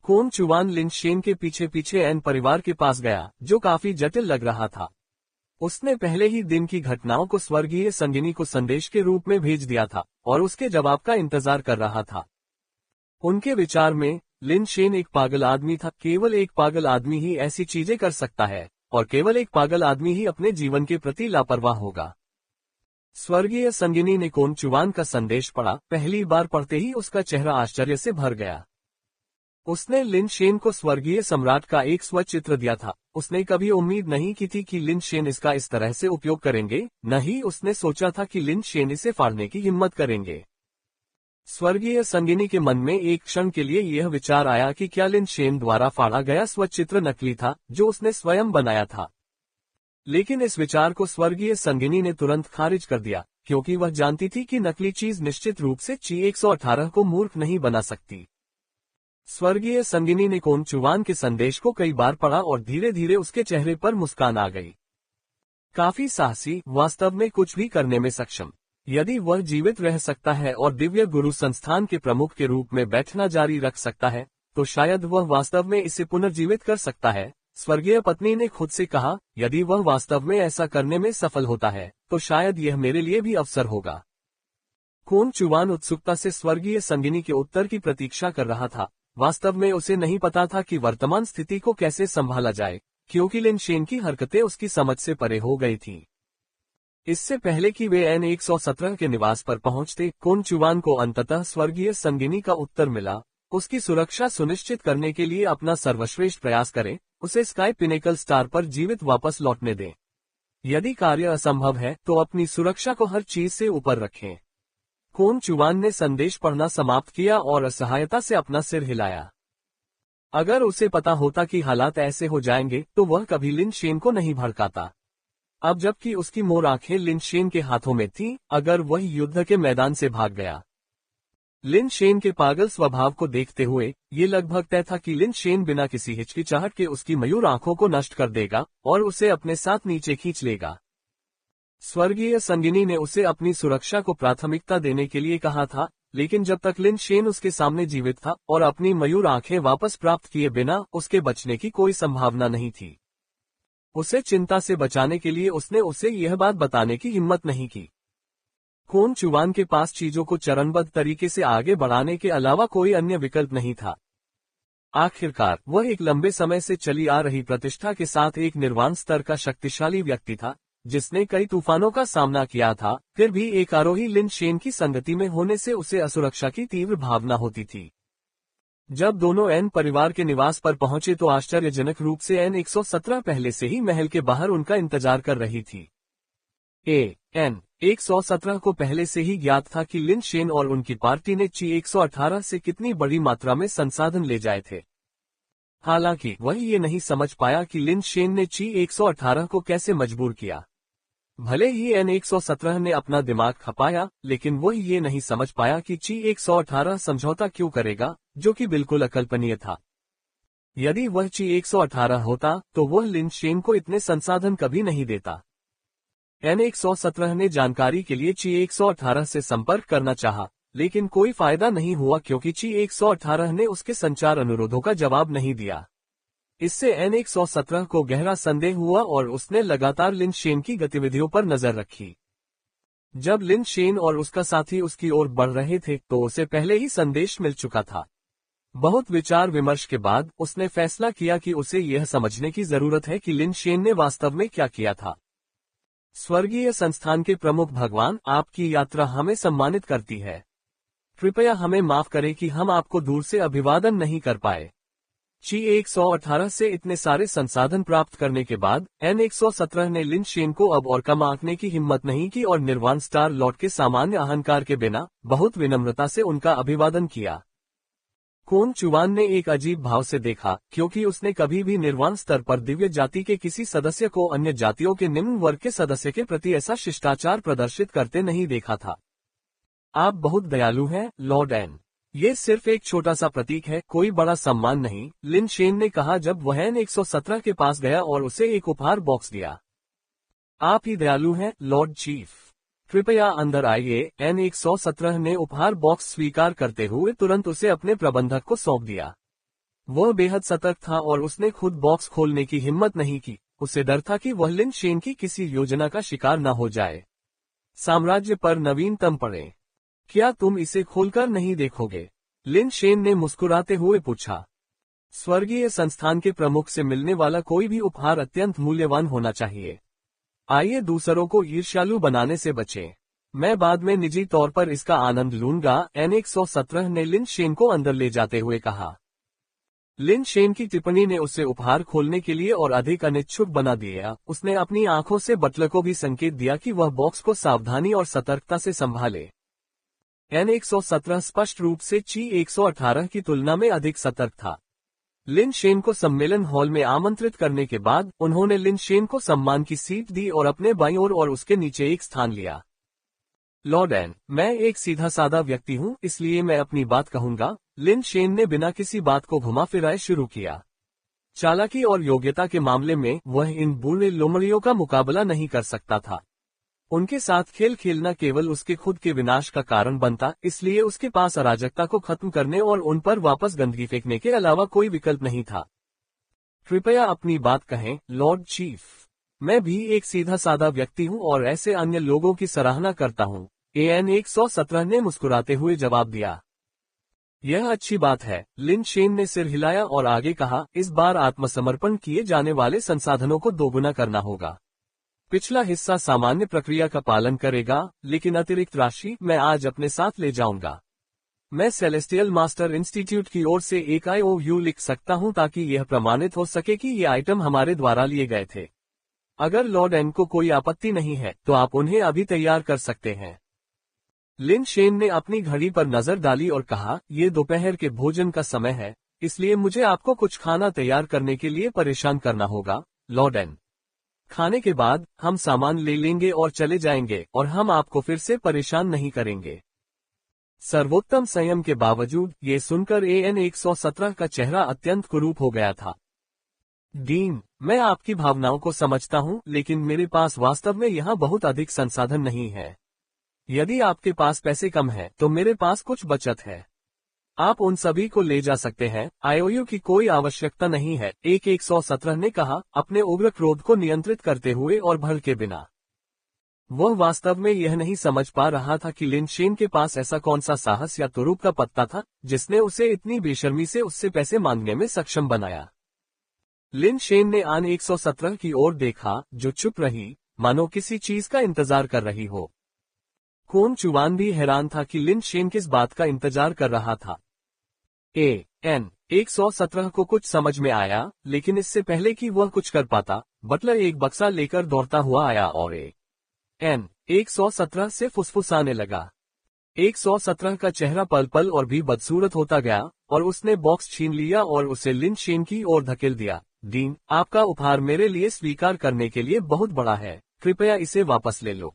कोन चुवान लिन शेन के पीछे पीछे एन परिवार के पास गया, जो काफी जटिल लग रहा था। उसने पहले ही दिन की घटनाओं को स्वर्गीय संगिनी को संदेश के रूप में भेज दिया था और उसके जवाब का इंतजार कर रहा था। उनके विचार में लिन शेन एक पागल आदमी था। केवल एक पागल आदमी ही ऐसी चीजें कर सकता है और केवल एक पागल आदमी ही अपने जीवन के प्रति लापरवाह होगा। स्वर्गीय संगिनी ने कोन चुवान का संदेश पढ़ा। पहली बार पढ़ते ही उसका चेहरा आश्चर्य से भर गया। उसने लिन शेन को स्वर्गीय सम्राट का एक स्वचित्र दिया था। उसने कभी उम्मीद नहीं की थी कि लिन शेन इसका इस तरह से उपयोग करेंगे, न ही उसने सोचा था कि लिन शेन इसे फाड़ने की हिम्मत करेंगे। स्वर्गीय संगिनी के मन में एक क्षण के लिए यह विचार आया कि क्या लिन शेन द्वारा फाड़ा गया स्वचित्र नकली था, जो उसने स्वयं बनाया था। लेकिन इस विचार को स्वर्गीय संगिनी ने तुरंत खारिज कर दिया, क्योंकि वह जानती थी कि नकली चीज निश्चित रूप से ची 118 को मूर्ख नहीं बना सकती। स्वर्गीय संगिनी ने कोन चुवान के संदेश को कई बार पढ़ा और धीरे धीरे उसके चेहरे पर मुस्कान आ गई। काफी साहसी, वास्तव में कुछ भी करने में सक्षम। यदि वह जीवित रह सकता है और दिव्य गुरु संस्थान के प्रमुख के रूप में बैठना जारी रख सकता है, तो शायद वह वास्तव में इसे पुनर्जीवित कर सकता है। स्वर्गीय पत्नी ने खुद से कहा, यदि वह वास्तव में ऐसा करने में सफल होता है, तो शायद यह मेरे लिए भी अवसर होगा। कोन चुवान उत्सुकता से स्वर्गीय संगिनी के उत्तर की प्रतीक्षा कर रहा था। वास्तव में उसे नहीं पता था कि वर्तमान स्थिति को कैसे संभाला जाए, क्योंकि लिन शेन की हरकतें उसकी समझ से परे हो गई थीं। इससे पहले कि वे N117 के निवास पर पहुंचते, कोन चुवान को अंततः स्वर्गीय संगिनी का उत्तर मिला। उसकी सुरक्षा सुनिश्चित करने के लिए अपना सर्वश्रेष्ठ प्रयास करें, उसे स्काई पिनेकल स्टार पर जीवित वापस लौटने दें। यदि कार्य असंभव है तो अपनी सुरक्षा को हर चीज से ऊपर रखें। कोन चुवान ने संदेश पढ़ना समाप्त किया और असहायता से अपना सिर हिलाया। अगर उसे पता होता कि हालात ऐसे हो जाएंगे तो वह कभी लिन शेन को नहीं भड़काता। अब जबकि उसकी मोर आंखें लिन शेन के हाथों में थीं, अगर वह युद्ध के मैदान से भाग गया। लिन शेन के पागल स्वभाव को देखते हुए ये लगभग तय था कि लिन शेन बिना किसी हिचकिचाहट के उसकी मयूर आंखों को नष्ट कर देगा और उसे अपने साथ नीचे खींच लेगा। स्वर्गीय संगिनी ने उसे अपनी सुरक्षा को प्राथमिकता देने के लिए कहा था, लेकिन जब तक लिन शेन उसके सामने जीवित था और अपनी मयूर आंखें वापस प्राप्त किए बिना उसके बचने की कोई संभावना नहीं थी। उसे चिंता से बचाने के लिए उसने उसे यह बात बताने की हिम्मत नहीं की। कोन चुवान के पास चीजों को चरणबद्ध तरीके से आगे बढ़ाने के अलावा कोई अन्य विकल्प नहीं था। आखिरकार वह एक लंबे समय से चली आ रही प्रतिष्ठा के साथ एक निर्वाण स्तर का शक्तिशाली व्यक्ति था, जिसने कई तूफानों का सामना किया था, फिर भी एक आरोही लिन शेन की संगति में होने से उसे असुरक्षा की तीव्र भावना होती थी। जब दोनों एन परिवार के निवास पर पहुंचे तो आश्चर्यजनक रूप से एन 117 पहले से ही महल के बाहर उनका इंतजार कर रही थी। एन 117 को पहले से ही ज्ञात था कि लिन शेन और उनकी पार्टी ने ची 118 से कितनी बड़ी मात्रा में संसाधन ले जाए थे। हालांकि वह ये नहीं समझ पाया कि लिन शेन ने ची 118 को कैसे मजबूर किया। भले ही एन 117 ने अपना दिमाग खपाया, लेकिन वह ये नहीं समझ पाया कि ची 118 समझौता क्यों करेगा, जो कि बिल्कुल अकल्पनीय था। यदि वह ची 118 होता तो वह लिन शेन को इतने संसाधन कभी नहीं देता। एन 117 ने जानकारी के लिए ची 118 से संपर्क करना चाहा, लेकिन कोई फायदा नहीं हुआ क्योंकि ची 118 ने उसके संचार अनुरोधों का जवाब नहीं दिया। इससे एन 117 को गहरा संदेह हुआ और उसने लगातार लिन शेन की गतिविधियों पर नजर रखी। जब लिन शेन और उसका साथी उसकी ओर बढ़ रहे थे तो उसे पहले ही संदेश मिल चुका था। बहुत विचार विमर्श के बाद उसने फैसला किया कि उसे यह समझने की जरूरत है कि लिन शेन ने वास्तव में क्या किया था। स्वर्गीय संस्थान के प्रमुख भगवान, आपकी यात्रा हमें सम्मानित करती है। कृपया हमें माफ करें कि हम आपको दूर से अभिवादन नहीं कर पाए। ची 118 से इतने सारे संसाधन प्राप्त करने के बाद एन 117 ने लिन शेन को अब और कम आंकने की हिम्मत नहीं की और निर्वाण स्टार लॉर्ड के सामान्य अहंकार के बिना बहुत विनम्रता से उनका अभिवादन किया। कोन चुवान ने एक अजीब भाव से देखा, क्योंकि उसने कभी भी निर्वाण स्तर पर दिव्य जाति के किसी सदस्य को अन्य जातियों के निम्न वर्ग के सदस्य के प्रति ऐसा शिष्टाचार प्रदर्शित करते नहीं देखा था। आप बहुत दयालु हैं, लॉर्ड एन। ये सिर्फ एक छोटा सा प्रतीक है, कोई बड़ा सम्मान नहीं, लिन शेन ने कहा जब वह एन 117 के पास गया और उसे एक उपहार बॉक्स दिया। आप ही दयालु हैं, लॉर्ड चीफ। कृपया अंदर आइए। एन 117 ने उपहार बॉक्स स्वीकार करते हुए तुरंत उसे अपने प्रबंधक को सौंप दिया। वह बेहद सतर्क था और उसने खुद बॉक्स खोलने की हिम्मत नहीं की। उसे डर था कि वह लिन शेन की किसी योजना का शिकार न हो जाए। साम्राज्य पर नवीनतम पड़े। क्या तुम इसे खोलकर नहीं देखोगे? लिन शेन ने मुस्कुराते हुए पूछा। स्वर्गीय संस्थान के प्रमुख से मिलने वाला कोई भी उपहार अत्यंत मूल्यवान होना चाहिए। आइए दूसरों को ईर्ष्यालु बनाने से बचें। मैं बाद में निजी तौर पर इसका आनंद लूंगा, एन 117 ने लिन शेन को अंदर ले जाते हुए कहा। लिन शेन की टिप्पणी ने उसे उपहार खोलने के लिए और अधिक अनिच्छुक बना दिया। उसने अपनी आंखों से बटलर को भी संकेत दिया कि वह बॉक्स को सावधानी और सतर्कता से संभाले। एन 117 स्पष्ट रूप से ची 118 की तुलना में अधिक सतर्क था। लिन शेन को सम्मेलन हॉल में आमंत्रित करने के बाद उन्होंने लिन शेन को सम्मान की सीट दी और अपने बाईं ओर और उसके नीचे एक स्थान लिया। लॉर्ड एन, मैं एक सीधा साधा व्यक्ति हूं, इसलिए मैं अपनी बात कहूंगा। लिन शेन ने बिना किसी बात को घुमा फिराए शुरू किया। चालाकी और योग्यता के मामले में वह इन बूढ़े लोमड़ियों का मुकाबला नहीं कर सकता था। उनके साथ खेल खेलना केवल उसके खुद के विनाश का कारण बनता, इसलिए उसके पास अराजकता को खत्म करने और उन पर वापस गंदगी फेंकने के अलावा कोई विकल्प नहीं था। कृपया अपनी बात कहें, लॉर्ड चीफ। मैं भी एक सीधा साधा व्यक्ति हूं और ऐसे अन्य लोगों की सराहना करता हूं, एन 117 ने मुस्कुराते हुए जवाब दिया। यह अच्छी बात है, लिन शेन ने सिर हिलाया और आगे कहा, इस बार आत्मसमर्पण किए जाने वाले संसाधनों को दोगुना करना होगा। पिछला हिस्सा सामान्य प्रक्रिया का पालन करेगा, लेकिन अतिरिक्त राशि मैं आज अपने साथ ले जाऊंगा। मैं सेलेस्टियल मास्टर इंस्टीट्यूट की ओर से एक IOU लिख सकता हूं ताकि यह प्रमाणित हो सके कि ये आइटम हमारे द्वारा लिए गए थे। अगर लॉर्ड एन को कोई आपत्ति नहीं है तो आप उन्हें अभी तैयार कर सकते हैं। लिन शेन ने अपनी घड़ी पर नजर डाली और कहा, ये दोपहर के भोजन का समय है, इसलिए मुझे आपको कुछ खाना तैयार करने के लिए परेशान करना होगा, लॉर्ड एन। खाने के बाद हम सामान ले लेंगे और चले जाएंगे और हम आपको फिर से परेशान नहीं करेंगे। सर्वोत्तम संयम के बावजूद ये सुनकर एन 117 का चेहरा अत्यंत कुरूप हो गया था। डीन, मैं आपकी भावनाओं को समझता हूं, लेकिन मेरे पास वास्तव में यहाँ बहुत अधिक संसाधन नहीं है। यदि आपके पास पैसे कम हैं, तो मेरे पास कुछ बचत है। आप उन सभी को ले जा सकते हैं, IOU की कोई आवश्यकता नहीं है, 117 ने कहा, अपने उग्र क्रोध को नियंत्रित करते हुए और भड़के बिना। वह वास्तव में यह नहीं समझ पा रहा था कि लिन शेन के पास ऐसा कौन सा साहस या तुरूप का पत्ता था, जिसने उसे इतनी बेशर्मी से उससे पैसे मांगने में सक्षम बनाया। लिन शेन ने आन 117 की ओर देखा, जो चुप रही, मानो किसी चीज का इंतजार कर रही हो। कोन चुवान भी हैरान था कि लिन शेन किस बात का इंतजार कर रहा था। एन 117 को कुछ समझ में आया, लेकिन इससे पहले कि वह कुछ कर पाता, बटलर एक बक्सा लेकर दौड़ता हुआ आया और एन 117 से फुसफुसाने लगा। 117 का चेहरा पल पल और भी बदसूरत होता गया और उसने बॉक्स छीन लिया और उसे लिन शेन की ओर धकेल दिया। डीन, आपका उपहार मेरे लिए स्वीकार करने के लिए बहुत बड़ा है, कृपया इसे वापस ले लो।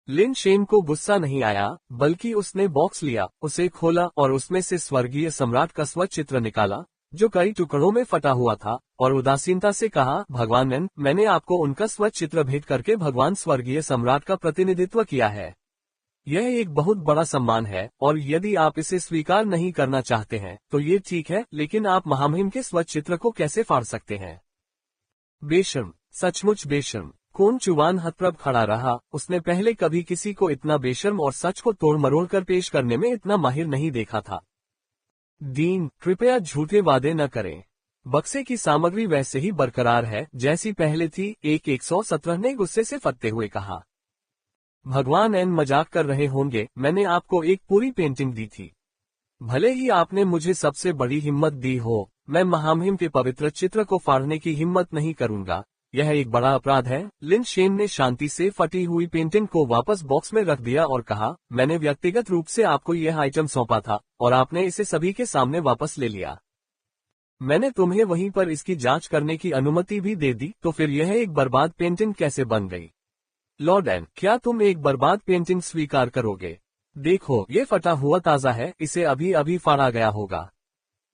लिन शेन को गुस्सा नहीं आया, बल्कि उसने बॉक्स लिया, उसे खोला और उसमें से स्वर्गीय सम्राट का स्वच्छ चित्र निकाला, जो कई टुकड़ों में फटा हुआ था, और उदासीनता से कहा, भगवान एन, मैंने आपको उनका स्वच्छ चित्र भेंट करके भगवान स्वर्गीय सम्राट का प्रतिनिधित्व किया है। यह एक बहुत बड़ा सम्मान है, और यदि आप इसे स्वीकार नहीं करना चाहते हैं तो ये ठीक है, लेकिन आप महामहिम के स्वच्छ चित्र को कैसे फाड़ सकते हैं? बेशर्म, सचमुच बेशर्म। कोन चुवान हतप्रभ खड़ा रहा, उसने पहले कभी किसी को इतना बेशर्म और सच को तोड़ मरोड़ कर पेश करने में इतना माहिर नहीं देखा था। डीन, कृपया झूठे वादे न करें। बक्से की सामग्री वैसे ही बरकरार है जैसी पहले थी, 117 ने गुस्से से फटते हुए कहा। भगवान एन मजाक कर रहे होंगे, मैंने आपको एक पूरी पेंटिंग दी थी। भले ही आपने मुझे सबसे बड़ी हिम्मत दी हो, मैं महामहिम के पवित्र चित्र को फाड़ने की हिम्मत नहीं करूंगा। यह एक बड़ा अपराध है। लिन शेन ने शांति से फटी हुई पेंटिंग को वापस बॉक्स में रख दिया और कहा, मैंने व्यक्तिगत रूप से आपको यह आइटम सौंपा था और आपने इसे सभी के सामने वापस ले लिया। मैंने तुम्हें वहीं पर इसकी जांच करने की अनुमति भी दे दी, तो फिर यह एक बर्बाद पेंटिंग कैसे बन गई? लॉर्ड एन, क्या तुम एक बर्बाद पेंटिंग स्वीकार करोगे? देखो, ये फटा हुआ ताजा है, इसे अभी अभी फाड़ा गया होगा।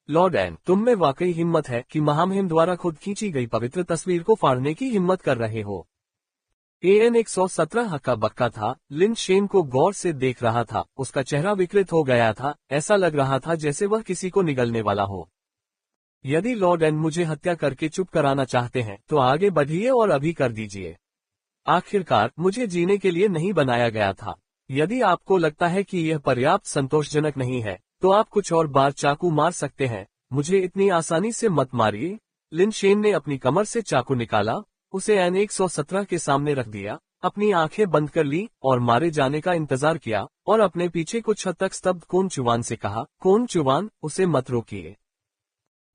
लॉर्ड एन, तुम में वाकई हिम्मत है कि महामहिम द्वारा खुद खींची गई पवित्र तस्वीर को फाड़ने की हिम्मत कर रहे हो। एन 117 हक्का बक्का था, लिन शेन को गौर से देख रहा था, उसका चेहरा विकृत हो गया था, ऐसा लग रहा था जैसे वह किसी को निगलने वाला हो। यदि लॉर्ड एन मुझे हत्या करके चुप कराना चाहते हैं तो आगे बढ़िए और अभी कर दीजिए। आखिरकार मुझे जीने के लिए नहीं बनाया गया था। यदि आपको लगता है कि यह पर्याप्त संतोषजनक नहीं है तो आप कुछ और बार चाकू मार सकते हैं, मुझे इतनी आसानी से मत मारिए। लिन शेन ने अपनी कमर से चाकू निकाला, उसे एन 117 के सामने रख दिया, अपनी आंखें बंद कर ली और मारे जाने का इंतजार किया और अपने पीछे कुछ हद तक स्तब्ध कोन चुवान से कहा, कोन चुवान, उसे मत रोकिए।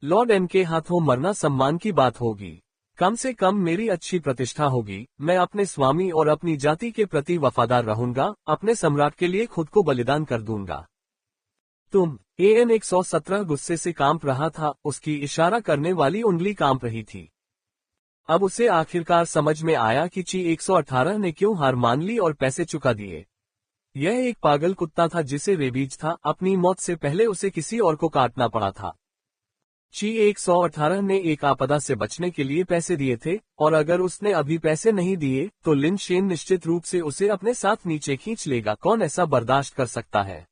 लॉर्ड एन के हाथों मरना सम्मान की बात होगी, कम से कम मेरी अच्छी प्रतिष्ठा होगी। मैं अपने स्वामी और अपनी जाति के प्रति वफादार रहूंगा, अपने सम्राट के लिए खुद को बलिदान कर दूंगा। तुम, एन 117 गुस्से से कांप रहा था, उसकी इशारा करने वाली उंगली कांप रही थी। अब उसे आखिरकार समझ में आया कि ची 118 ने क्यों हार मान ली और पैसे चुका दिए। यह एक पागल कुत्ता था जिसे रेबीज था, अपनी मौत से पहले उसे किसी और को काटना पड़ा था। ची 118 ने एक आपदा से बचने के लिए पैसे दिए थे, और अगर उसने अभी पैसे नहीं दिए तो लिन शेन निश्चित रूप से उसे अपने साथ नीचे खींच लेगा। कौन ऐसा बर्दाश्त कर सकता है?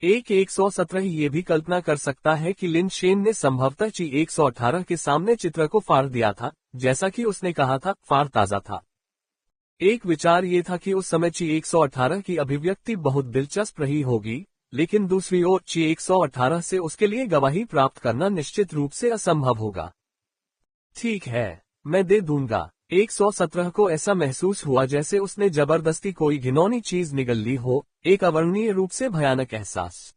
117 ये भी कल्पना कर सकता है कि लिन शेन ने संभवतः ची 118 के सामने चित्र को फाड़ दिया था, जैसा कि उसने कहा था, फाड़ ताजा था। एक विचार ये था कि उस समय ची 118 की अभिव्यक्ति बहुत दिलचस्प रही होगी, लेकिन दूसरी ओर ची 118 से उसके लिए गवाही प्राप्त करना निश्चित रूप से असंभव होगा। ठीक है, मैं दे दूंगा। 117 को ऐसा महसूस हुआ जैसे उसने जबरदस्ती कोई घिनौनी चीज निगल ली हो, एक अवर्णनीय रूप से भयानक एहसास।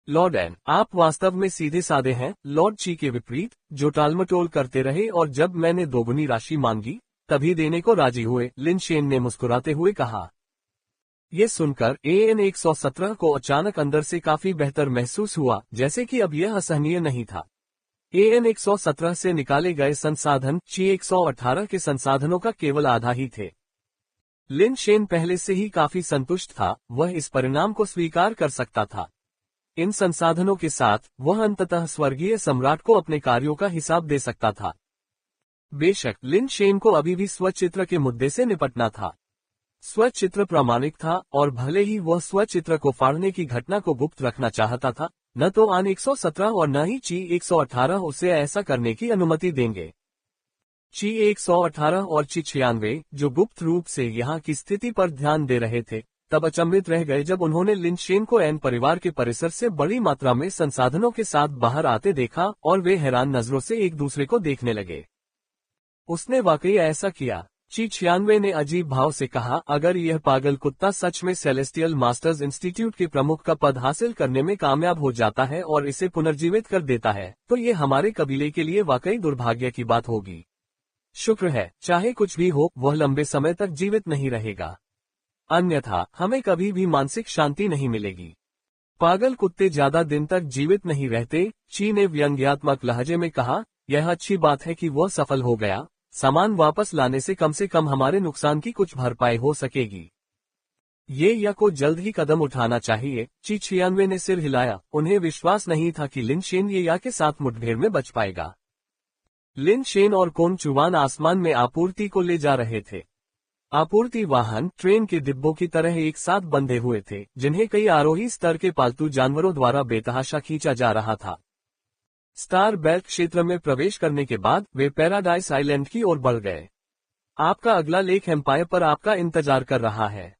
लॉर्ड एन, आप वास्तव में सीधे साधे हैं, लॉर्ड ची के विपरीत, जो टालमटोल करते रहे और जब मैंने दोगुनी राशि मांगी तभी देने को राजी हुए, लिन शेन ने मुस्कुराते हुए कहा। ये सुनकर एन 117 को अचानक अंदर से काफी बेहतर महसूस हुआ, जैसे कि अब यह असहनीय नहीं था। एन 117 से निकाले गए संसाधन ची 118 के संसाधनों का केवल आधा ही थे। लिन शेन पहले से ही काफी संतुष्ट था, वह इस परिणाम को स्वीकार कर सकता था। इन संसाधनों के साथ वह अंततः स्वर्गीय सम्राट को अपने कार्यों का हिसाब दे सकता था। बेशक लिन शेन को अभी भी स्वचित्र के मुद्दे से निपटना था। स्वचित्र प्रामाणिक था और भले ही वह स्वचित्र को फाड़ने की घटना को गुप्त रखना चाहता था, न तो आन 117 और न ही ची 118 उसे ऐसा करने की अनुमति देंगे। ची 118 और ची 96, जो गुप्त रूप से यहाँ की स्थिति पर ध्यान दे रहे थे, तब अचंभित रह गए जब उन्होंने लिन शेन को एन परिवार के परिसर से बड़ी मात्रा में संसाधनों के साथ बाहर आते देखा और वे हैरान नजरों से एक दूसरे को देखने लगे। उसने वाकई ऐसा किया। ची 96 ने अजीब भाव से कहा, अगर यह पागल कुत्ता सच में सेलेस्टियल मास्टर्स इंस्टीट्यूट के प्रमुख का पद हासिल करने में कामयाब हो जाता है और इसे पुनर्जीवित कर देता है, तो ये हमारे कबीले के लिए वाकई दुर्भाग्य की बात होगी। शुक्र है, चाहे कुछ भी हो, वह लंबे समय तक जीवित नहीं रहेगा, अन्यथा हमें कभी भी मानसिक शांति नहीं मिलेगी। पागल कुत्ते ज्यादा दिन तक जीवित नहीं रहते, ची ने व्यंग्यात्मक लहजे में कहा। यह अच्छी बात है कि वह सफल हो गया, सामान वापस लाने से कम हमारे नुकसान की कुछ भरपाई हो सकेगी। ये या को जल्द ही कदम उठाना चाहिए। ची 96 ने सिर हिलाया, उन्हें विश्वास नहीं था कि लिन शेन ये या के साथ मुठभेड़ में बच पाएगा। लिन शेन और कोन चुवान आसमान में आपूर्ति को ले जा रहे थे। आपूर्ति वाहन ट्रेन के डिब्बों की तरह एक साथ बंधे हुए थे, जिन्हें कई आरोही स्तर के पालतू जानवरों द्वारा बेतहाशा खींचा जा रहा था। स्टार बेल्ट क्षेत्र में प्रवेश करने के बाद वे पैराडाइस आइलैंड की ओर बढ़ गए। आपका अगला लेक एम्पायर पर आपका इंतजार कर रहा है।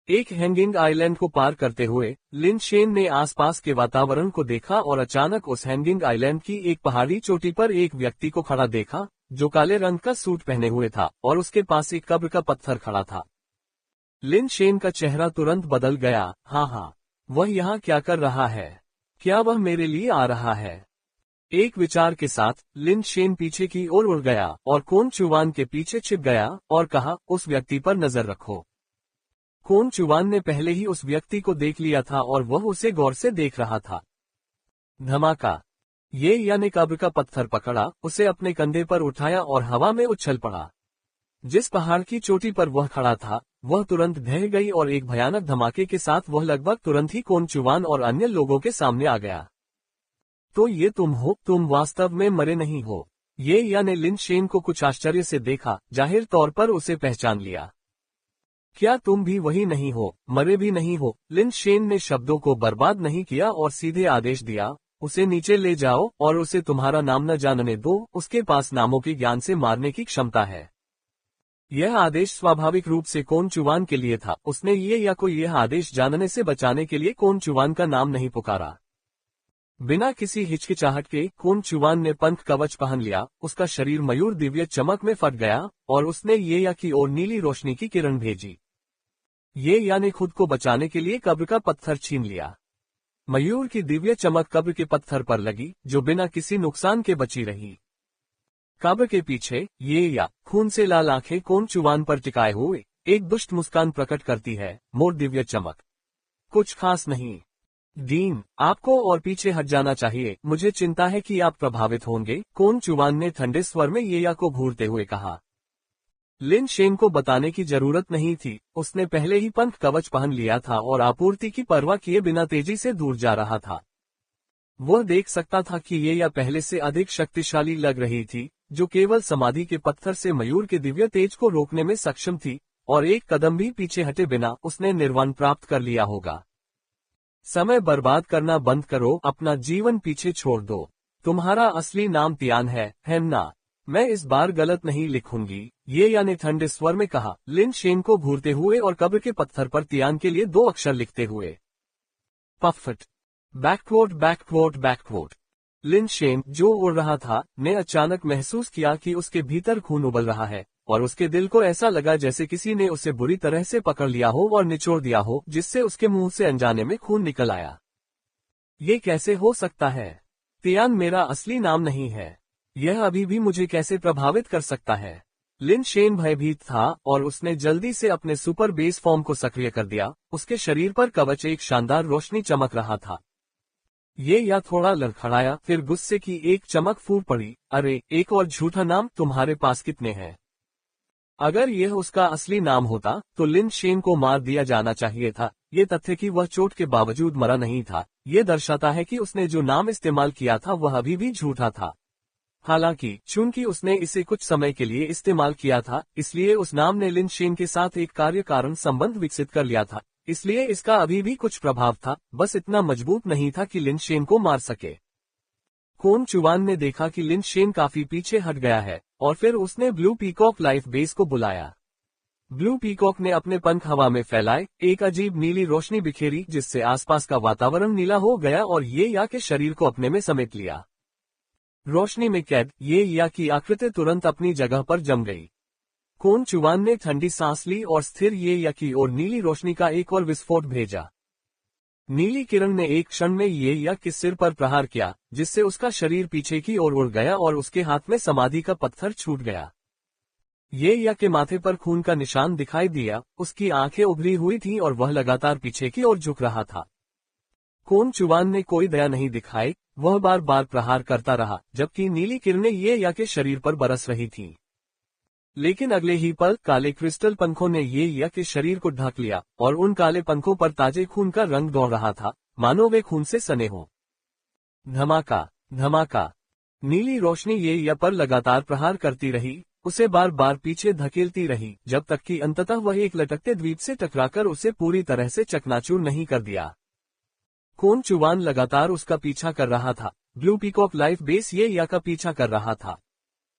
एक हैंगिंग आइलैंड को पार करते हुए लिन शेन ने आसपास के वातावरण को देखा और अचानक उस हैंगिंग आइलैंड की एक पहाड़ी चोटी पर एक व्यक्ति को खड़ा देखा, जो काले रंग का सूट पहने हुए था और उसके पास एक कब्र का पत्थर खड़ा था। लिन शेन का चेहरा तुरंत बदल गया। हाँ, वह यहाँ क्या कर रहा है? क्या वह मेरे लिए आ रहा है? एक विचार के साथ लिन शेन पीछे की ओर उड़ गया और कोन चुवान के पीछे छिप गया और कहा, उस व्यक्ति पर नजर रखो। कोन चुवान ने पहले ही उस व्यक्ति को देख लिया था और वह उसे गौर से देख रहा था। धमाका! ये या ने कब्र का पत्थर पकड़ा, उसे अपने कंधे पर उठाया और हवा में उछल पड़ा। जिस पहाड़ की चोटी पर वह खड़ा था, वह तुरंत ढह गई और एक भयानक धमाके के साथ वह लगभग तुरंत ही कोन चुवान और अन्य लोगों के सामने आ गया। तो ये तुम हो, तुम वास्तव में मरे नहीं हो। ये या ने लिन शेन को कुछ आश्चर्य से देखा, जाहिर तौर पर उसे पहचान लिया। क्या तुम भी वही नहीं हो, मरे भी नहीं हो? लिन शेन ने शब्दों को बर्बाद नहीं किया और सीधे आदेश दिया, उसे नीचे ले जाओ और उसे तुम्हारा नाम न जानने दो, उसके पास नामों के ज्ञान से मारने की क्षमता है। यह आदेश स्वाभाविक रूप से कोन चुवान के लिए था। उसने ये या को यह आदेश जानने से बचाने के लिए कोन चुवान का नाम नहीं पुकारा। बिना किसी हिचकिचाहट के कोन चुवान ने पंख कवच पहन लिया, उसका शरीर मयूर दिव्य चमक में फट गया और उसने ये या की ओर नीली रोशनी की किरण भेजी। ये या ने खुद को बचाने के लिए कब्र का पत्थर छीन लिया। मयूर की दिव्य चमक कब्र के पत्थर पर लगी, जो बिना किसी नुकसान के बची रही। कब्र के पीछे ये या खून से लाल आंखें कोन चुवान पर टिकाए हुए एक दुष्ट मुस्कान प्रकट करती है। मोर दिव्य चमक, कुछ खास नहीं। डीन, आपको और पीछे हट जाना चाहिए, मुझे चिंता है कि आप प्रभावित होंगे, कोन चुवान ने ठंडे स्वर में ये या को घूरते हुए कहा। लिन शेन को बताने की जरूरत नहीं थी, उसने पहले ही पंख कवच पहन लिया था और आपूर्ति की परवाह किए बिना तेजी से दूर जा रहा था। वह देख सकता था कि ये या पहले से अधिक शक्तिशाली लग रही थी, जो केवल समाधि के पत्थर से मयूर के दिव्य तेज को रोकने में सक्षम थी, और एक कदम भी पीछे हटे बिना उसने निर्वाण प्राप्त कर लिया होगा। समय बर्बाद करना बंद करो, अपना जीवन पीछे छोड़ दो। तुम्हारा असली नाम तियान है ना? मैं इस बार गलत नहीं लिखूंगी, ये या ने ठंडे स्वर में कहा, लिन शेन को घूरते हुए और कब्र के पत्थर पर तियान के लिए 2 अक्षर लिखते हुए। पफट, बैकवोट बैकवोट बैकवोट। लिन शेन, जो उड़ रहा था, ने अचानक महसूस किया कि उसके भीतर खून उबल रहा है, और उसके दिल को ऐसा लगा जैसे किसी ने उसे बुरी तरह से पकड़ लिया हो और निचोड़ दिया हो, जिससे उसके मुंह से अनजाने में खून निकल आया। ये कैसे हो सकता है? तियान मेरा असली नाम नहीं है। यह अभी भी मुझे कैसे प्रभावित कर सकता है? लिन शेन भयभीत था और उसने जल्दी से अपने सुपर बेस फॉर्म को सक्रिय कर दिया। उसके शरीर पर कवच एक शानदार रोशनी चमक रहा था। ये या थोड़ा लड़खड़ाया, फिर गुस्से की एक चमक फूट पड़ी। अरे, एक और झूठा नाम, तुम्हारे पास कितने हैं? अगर यह उसका असली नाम होता तो लिन शेन को मार दिया जाना चाहिए था। ये तथ्य कि वह चोट के बावजूद मरा नहीं था, ये दर्शाता है कि उसने जो नाम इस्तेमाल किया था वह अभी भी झूठा था। हालांकि चूंकि उसने इसे कुछ समय के लिए इस्तेमाल किया था, इसलिए उस नाम ने लिन शेन के साथ एक कार्य कारण संबंध विकसित कर लिया था, इसलिए इसका अभी भी कुछ प्रभाव था, बस इतना मजबूत नहीं था कि लिन शेन को मार सके। कोन चुवान ने देखा कि लिन शेन काफी पीछे हट गया है, और फिर उसने ब्लू पीकॉक लाइफ बेस को बुलाया। ब्लू पीकॉक ने अपने पंख हवा में फैलाए, एक अजीब नीली रोशनी बिखेरी, जिससे आसपास का वातावरण नीला हो गया और ये या के शरीर को अपने में समेट लिया। रोशनी में कैद ये या की आकृति तुरंत अपनी जगह पर जम गई। कोन चुवान ने ठंडी सांस ली और स्थिर ये या की ओर नीली रोशनी का एक और विस्फोट भेजा। नीली किरण ने एक क्षण में ये या के सिर पर प्रहार किया, जिससे उसका शरीर पीछे की ओर उड़ गया और उसके हाथ में समाधि का पत्थर छूट गया। ये या के माथे पर खून का निशान दिखाई दिया, उसकी आंखें उभरी हुई थीं और वह लगातार पीछे की ओर झुक रहा था। कोन चुवान ने कोई दया नहीं दिखाई, वह बार बार प्रहार करता रहा, जबकि नीली किरणें ये या के शरीर पर बरस रही थीं। लेकिन अगले ही पल काले क्रिस्टल पंखों ने ये या के शरीर को ढक लिया और उन काले पंखों पर ताजे खून का रंग दौड़ रहा था, मानो वे खून से सने हों। धमाका धमाका। नीली रोशनी ये या पर लगातार प्रहार करती रही, उसे बार बार पीछे धकेलती रही, जब तक कि अंततः वह एक लटकते द्वीप से टकराकर उसे पूरी तरह से चकनाचूर नहीं कर दिया। कोन चुवान लगातार उसका पीछा कर रहा था। ब्लू पीकॉक लाइफ बेस ये या का पीछा कर रहा था।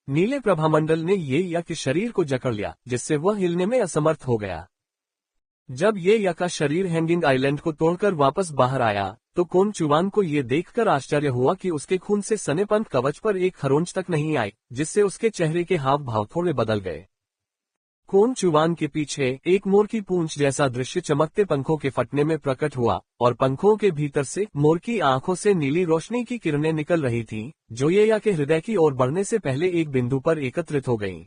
नीले प्रभामंडल ने ये या के शरीर को जकड़ लिया, जिससे वह हिलने में असमर्थ हो गया। जब ये या का शरीर हैंगिंग आइलैंड को तोड़कर वापस बाहर आया, तो कोन चुवान को ये देखकर आश्चर्य हुआ कि उसके खून से सने पंख कवच पर एक खरोंच तक नहीं आई, जिससे उसके चेहरे के हाव भाव थोड़े बदल गए। कोन चुवान के पीछे एक मोर की पूंछ जैसा दृश्य चमकते पंखों के फटने में प्रकट हुआ और पंखों के भीतर से मोर की आंखों से नीली रोशनी की किरणें निकल रही थीं, जो ये या के हृदय की ओर बढ़ने से पहले एक बिंदु पर एकत्रित हो गईं।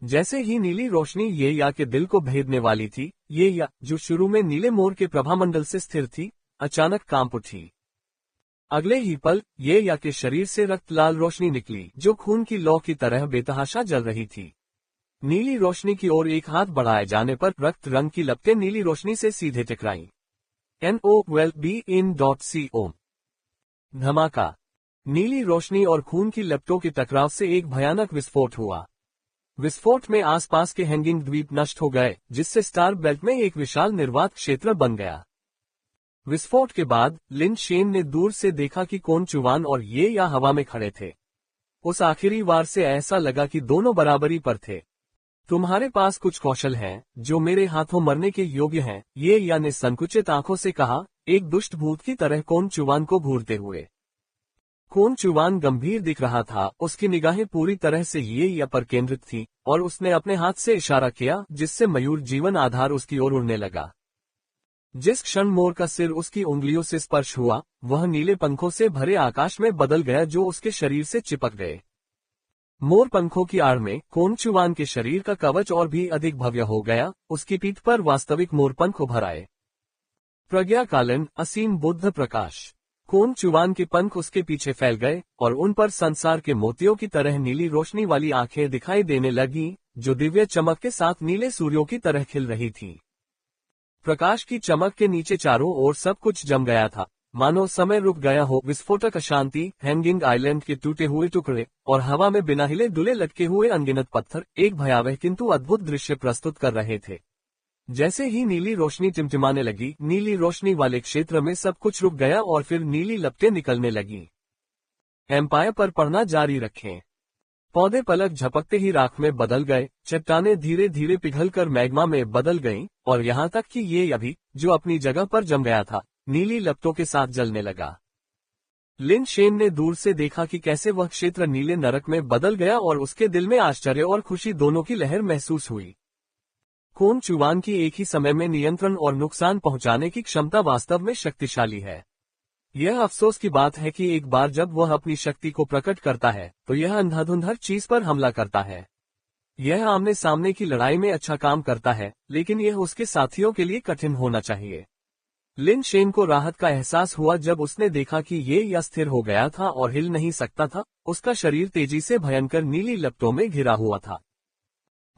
जैसे ही नीली रोशनी ये या के दिल को भेदने वाली थी, ये या जो शुरू में नीले मोर के प्रभामंडल से स्थिर थी, अचानक कांप उठी। अगले ही पल ये या के शरीर से रक्त लाल रोशनी निकली, जो खून की लौ की तरह बेतहाशा जल रही थी। नीली रोशनी की ओर एक हाथ बढ़ाए जाने पर रक्त रंग की लपटें नीली रोशनी से सीधे टकराईं। NOLBIN.CO। धमाका। नीली रोशनी और खून की लपटों के टकराव से एक भयानक विस्फोट हुआ। विस्फोट में आसपास के हैंगिंग द्वीप नष्ट हो गए, जिससे स्टार बेल्ट में एक विशाल निर्वात क्षेत्र बन गया। विस्फोट के बाद लिन शेन ने दूर से देखा कि कोन चुवान और ये या हवा में खड़े थे। उस आखिरी वार से ऐसा लगा कि दोनों बराबरी पर थे। तुम्हारे पास कुछ कौशल हैं, जो मेरे हाथों मरने के योग्य हैं, ये या ने संकुचित आंखों से कहा, एक दुष्ट भूत की तरह कोन चुवान को घूरते हुए। कोन चुवान गंभीर दिख रहा था, उसकी निगाहें पूरी तरह से ये या पर केंद्रित थी और उसने अपने हाथ से इशारा किया, जिससे मयूर जीवन आधार उसकी ओर उड़ने लगा। जिस क्षण मोर का सिर उसकी उंगलियों से स्पर्श हुआ, वह नीले पंखों से भरे आकाश में बदल गया, जो उसके शरीर से चिपक गए। मोर पंखों की आड़ में कोन चुवान के शरीर का कवच और भी अधिक भव्य हो गया, उसकी पीठ पर वास्तविक मोर पंख उभर आए। प्रज्ञा कालन, असीम बुद्ध प्रकाश। कोन चुवान के पंख उसके पीछे फैल गए और उन पर संसार के मोतियों की तरह नीली रोशनी वाली आंखें दिखाई देने लगीं, जो दिव्य चमक के साथ नीले सूर्यों की तरह खिल रही थीं। प्रकाश की चमक के नीचे चारों ओर सब कुछ जम गया था, मानो समय रुक गया हो। विस्फोटक अशांति, हैंगिंग आइलैंड के टूटे हुए टुकड़े और हवा में बिना हिले डुले लटके हुए अनगिनत पत्थर एक भयावह किंतु अद्भुत दृश्य प्रस्तुत कर रहे थे। जैसे ही नीली रोशनी टिमटिमाने लगी, नीली रोशनी वाले क्षेत्र में सब कुछ रुक गया और फिर नीली लपटें निकलने लगीं। एम्पायर पर पढ़ना जारी रखें। पौधे पलक झपकते ही राख में बदल गए, चट्टानें धीरे धीरे पिघलकर मैग्मा में बदल गईं, और यहाँ तक कि ये अभी जो अपनी जगह पर जम गया था, नीली लपटों के साथ जलने लगा। लिन शेन ने दूर से देखा कि कैसे वह क्षेत्र नीले नरक में बदल गया और उसके दिल में आश्चर्य और खुशी दोनों की लहर महसूस हुई। कोन चुवान की एक ही समय में नियंत्रण और नुकसान पहुंचाने की क्षमता वास्तव में शक्तिशाली है। यह अफसोस की बात है कि एक बार जब वह अपनी शक्ति को प्रकट करता है, तो यह अंधाधुंध हर चीज पर हमला करता है। यह आमने सामने की लड़ाई में अच्छा काम करता है, लेकिन यह उसके साथियों के लिए कठिन होना चाहिए। लिन शेन को राहत का एहसास हुआ जब उसने देखा कि ये या स्थिर हो गया था और हिल नहीं सकता था, उसका शरीर तेजी से भयंकर नीली लपटों में घिरा हुआ था।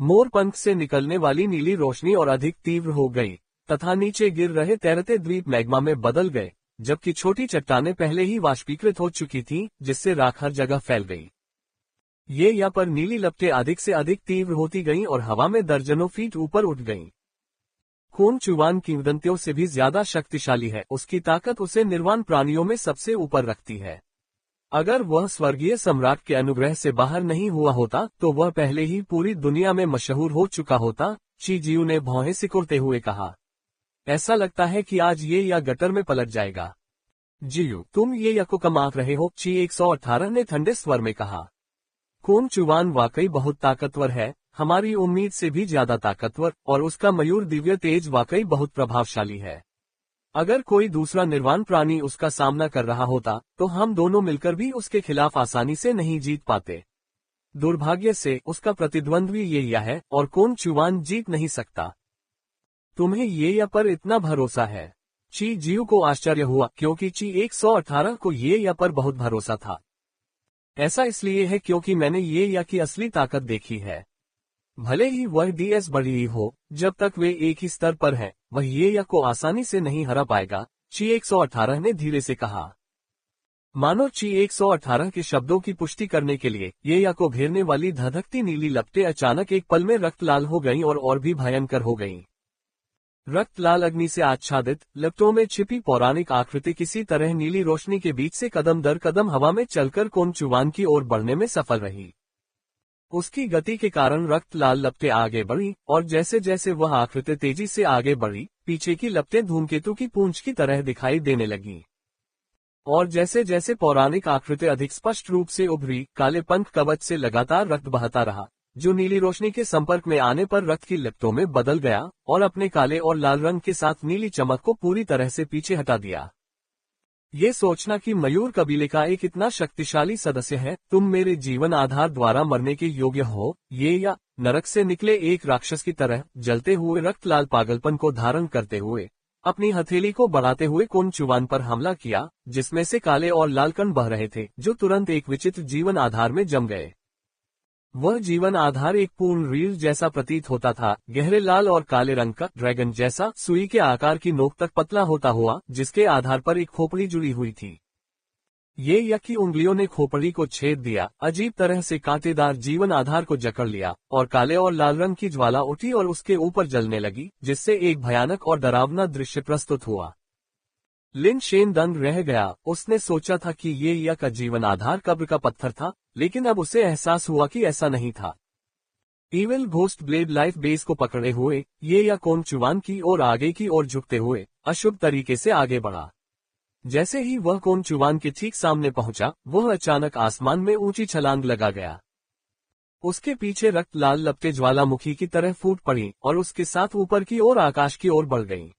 मोर पंख से निकलने वाली नीली रोशनी और अधिक तीव्र हो गई, तथा नीचे गिर रहे तैरते द्वीप मैग्मा में बदल गए, जबकि छोटी चट्टानें पहले ही वाष्पीकृत हो चुकी थीं, जिससे राख हर जगह फैल गई। ये या पर नीली लपटें अधिक से अधिक तीव्र होती गईं और हवा में दर्जनों फीट ऊपर उठ गईं। कोन चुवान किंवदंतियों से भी ज्यादा शक्तिशाली है, उसकी ताकत उसे निर्वाण प्राणियों में सबसे ऊपर रखती है। अगर वह स्वर्गीय सम्राट के अनुग्रह से बाहर नहीं हुआ होता, तो वह पहले ही पूरी दुनिया में मशहूर हो चुका होता, ची जियू ने भौहें सिकुड़ते हुए कहा। ऐसा लगता है कि आज ये या गटर में पलट जाएगा। जियू, तुम ये या को कम आंक रहे हो, ची 118 ने ठंडे स्वर में कहा। कोन चुवान वाकई बहुत ताकतवर है, हमारी उम्मीद से भी ज्यादा ताकतवर, और उसका मयूर दिव्य तेज वाकई बहुत प्रभावशाली है। अगर कोई दूसरा निर्वाण प्राणी उसका सामना कर रहा होता, तो हम दोनों मिलकर भी उसके खिलाफ आसानी से नहीं जीत पाते। दुर्भाग्य से उसका प्रतिद्वंद्वी ये या है, और कौन चुवान जीत नहीं सकता। तुम्हें ये या पर इतना भरोसा है? ची जियू को आश्चर्य हुआ, क्योंकि ची 118 को ये या पर बहुत भरोसा था। ऐसा इसलिए है क्योंकि मैंने ये या की असली ताकत देखी है। भले ही वह डीएस बढ़ी हो, जब तक वे एक ही स्तर पर हैं, वह ये या को आसानी से नहीं हरा पाएगा, ची 118 ने धीरे से कहा। मानो ची 118 के शब्दों की पुष्टि करने के लिए ये या को घेरने वाली धधकती नीली लपटें अचानक एक पल में रक्त लाल हो गईं और भी भयंकर हो गईं। रक्त लाल अग्नि से आच्छादित लपटों में छिपी पौराणिक आकृति किसी तरह नीली रोशनी के बीच से कदम दर कदम हवा में चलकर कोनचुवान की ओर बढ़ने में सफल रही। उसकी गति के कारण रक्त लाल लपटें आगे बढ़ी, और जैसे जैसे वह आकृति तेजी से आगे बढ़ी, पीछे की लपटें धूमकेतु की पूंछ की तरह दिखाई देने लगीं। और जैसे जैसे पौराणिक आकृति अधिक स्पष्ट रूप से उभरी, काले पंख कवच से लगातार रक्त बहता रहा, जो नीली रोशनी के संपर्क में आने पर रक्त की लपटों में बदल गया और अपने काले और लाल रंग के साथ नीली चमक को पूरी तरह से पीछे हटा दिया। ये सोचना कि मयूर कबीले का एक इतना शक्तिशाली सदस्य है, तुम मेरे जीवन आधार द्वारा मरने के योग्य हो, ये या नरक से निकले एक राक्षस की तरह जलते हुए रक्त लाल पागलपन को धारण करते हुए अपनी हथेली को बढ़ाते हुए कोनचुवान पर हमला किया, जिसमें से काले और लाल कण बह रहे थे, जो तुरंत एक विचित्र जीवन आधार में जम गए। वह जीवन आधार एक पूर्ण रील जैसा प्रतीत होता था, गहरे लाल और काले रंग का, ड्रैगन जैसा, सुई के आकार की नोक तक पतला होता हुआ, जिसके आधार पर एक खोपड़ी जुड़ी हुई थी। ये या की उंगलियों ने खोपड़ी को छेद दिया, अजीब तरह से कांटेदार जीवन आधार को जकड़ लिया, और काले और लाल रंग की ज्वाला उठी और उसके ऊपर जलने लगी, जिससे एक भयानक और डरावना दृश्य प्रस्तुत हुआ। लिन शेन दंग रह गया। उसने सोचा था कि ये या का जीवन आधार कब्र का पत्थर था, लेकिन अब उसे एहसास हुआ कि ऐसा नहीं था। Evil ghost blade life base को पकड़े हुए ये या कोनचुवान की ओर आगे की ओर झुकते हुए अशुभ तरीके से आगे बढ़ा। जैसे ही वह कोनचुवान के ठीक सामने पहुंचा, वह अचानक आसमान में ऊंची छलांग लगा गया। उसके पीछे रक्त लाल लपटें ज्वालामुखी की तरह फूट पड़ी और उसके साथ ऊपर की ओर आकाश की ओर बढ़ गईं।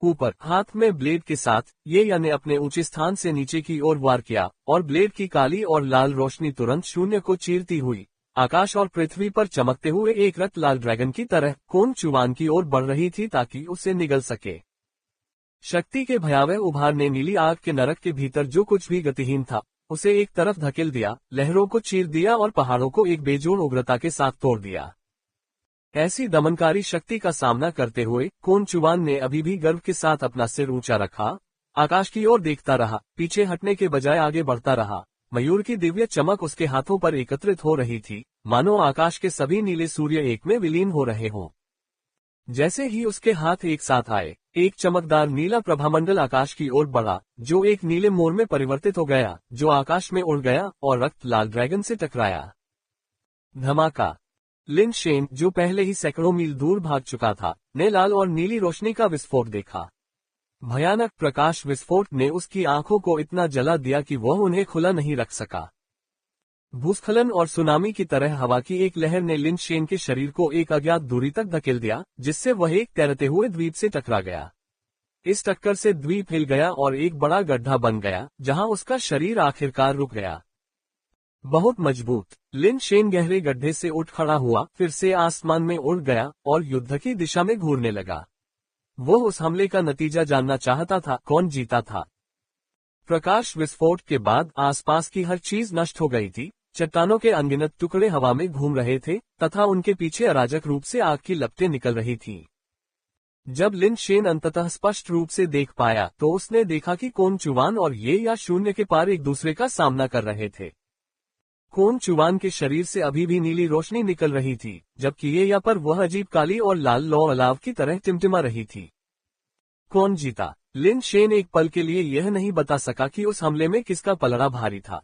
ऊपर हाथ में ब्लेड के साथ ये या ने अपने ऊंचे स्थान से नीचे की ओर वार किया, और ब्लेड की काली और लाल रोशनी तुरंत शून्य को चीरती हुई आकाश और पृथ्वी पर चमकते हुए एक रक्त लाल ड्रैगन की तरह कोनचुवान की ओर बढ़ रही थी, ताकि उसे निगल सके। शक्ति के भयावह उभार ने नीली आग के नरक के भीतर जो कुछ भी गतिहीन था, उसे एक तरफ धकेल दिया, लहरों को चीर दिया और पहाड़ों को एक बेजोड़ उग्रता के साथ तोड़ दिया। ऐसी दमनकारी शक्ति का सामना करते हुए कोनचुवान ने अभी भी गर्व के साथ अपना सिर ऊंचा रखा, आकाश की ओर देखता रहा, पीछे हटने के बजाय आगे बढ़ता रहा। मयूर की दिव्य चमक उसके हाथों पर एकत्रित हो रही थी, मानो आकाश के सभी नीले सूर्य एक में विलीन हो रहे हों। जैसे ही उसके हाथ एक साथ आए, एक चमकदार नीला प्रभामंडल आकाश की ओर बढ़ा, जो एक नीले मोर में परिवर्तित हो गया, जो आकाश में उड़ गया और रक्त लाल ड्रैगन से टकराया। धमाका। लिन शेन, जो पहले ही सैकड़ों मील दूर भाग चुका था, ने लाल और नीली रोशनी का विस्फोट देखा। भयानक प्रकाश विस्फोट ने उसकी आंखों को इतना जला दिया कि वह उन्हें खुला नहीं रख सका। भूस्खलन और सुनामी की तरह हवा की एक लहर ने लिन शेन के शरीर को एक अज्ञात दूरी तक धकेल दिया, जिससे वह एक तैरते हुए द्वीप से टकरा गया। इस टक्कर से द्वीप हिल गया और एक बड़ा गड्ढा बन गया, जहां उसका शरीर आखिरकार रुक गया। बहुत मजबूत। लिन शेन गहरे गड्ढे से उठ खड़ा हुआ, फिर से आसमान में उड़ गया और युद्ध की दिशा में घूरने लगा। वो उस हमले का नतीजा जानना चाहता था, कौन जीता था। प्रकाश विस्फोट के बाद आसपास की हर चीज नष्ट हो गई थी। चट्टानों के अनगिनत टुकड़े हवा में घूम रहे थे तथा उनके पीछे अराजक रूप से आग की लपटें निकल रही थीं। जब लिन शेन अंततः स्पष्ट रूप से देख पाया, तो उसने देखा कि कोनचुवान और ये या शून्य के पार एक दूसरे का सामना कर रहे थे। कोनचुवान के शरीर से अभी भी नीली रोशनी निकल रही थी, जबकि ये या पर वह अजीब काली और लाल लौ अलाव की तरह टिमटिमा रही थी। कौन जीता? लिन शेन एक पल के लिए यह नहीं बता सका कि उस हमले में किसका पलड़ा भारी था।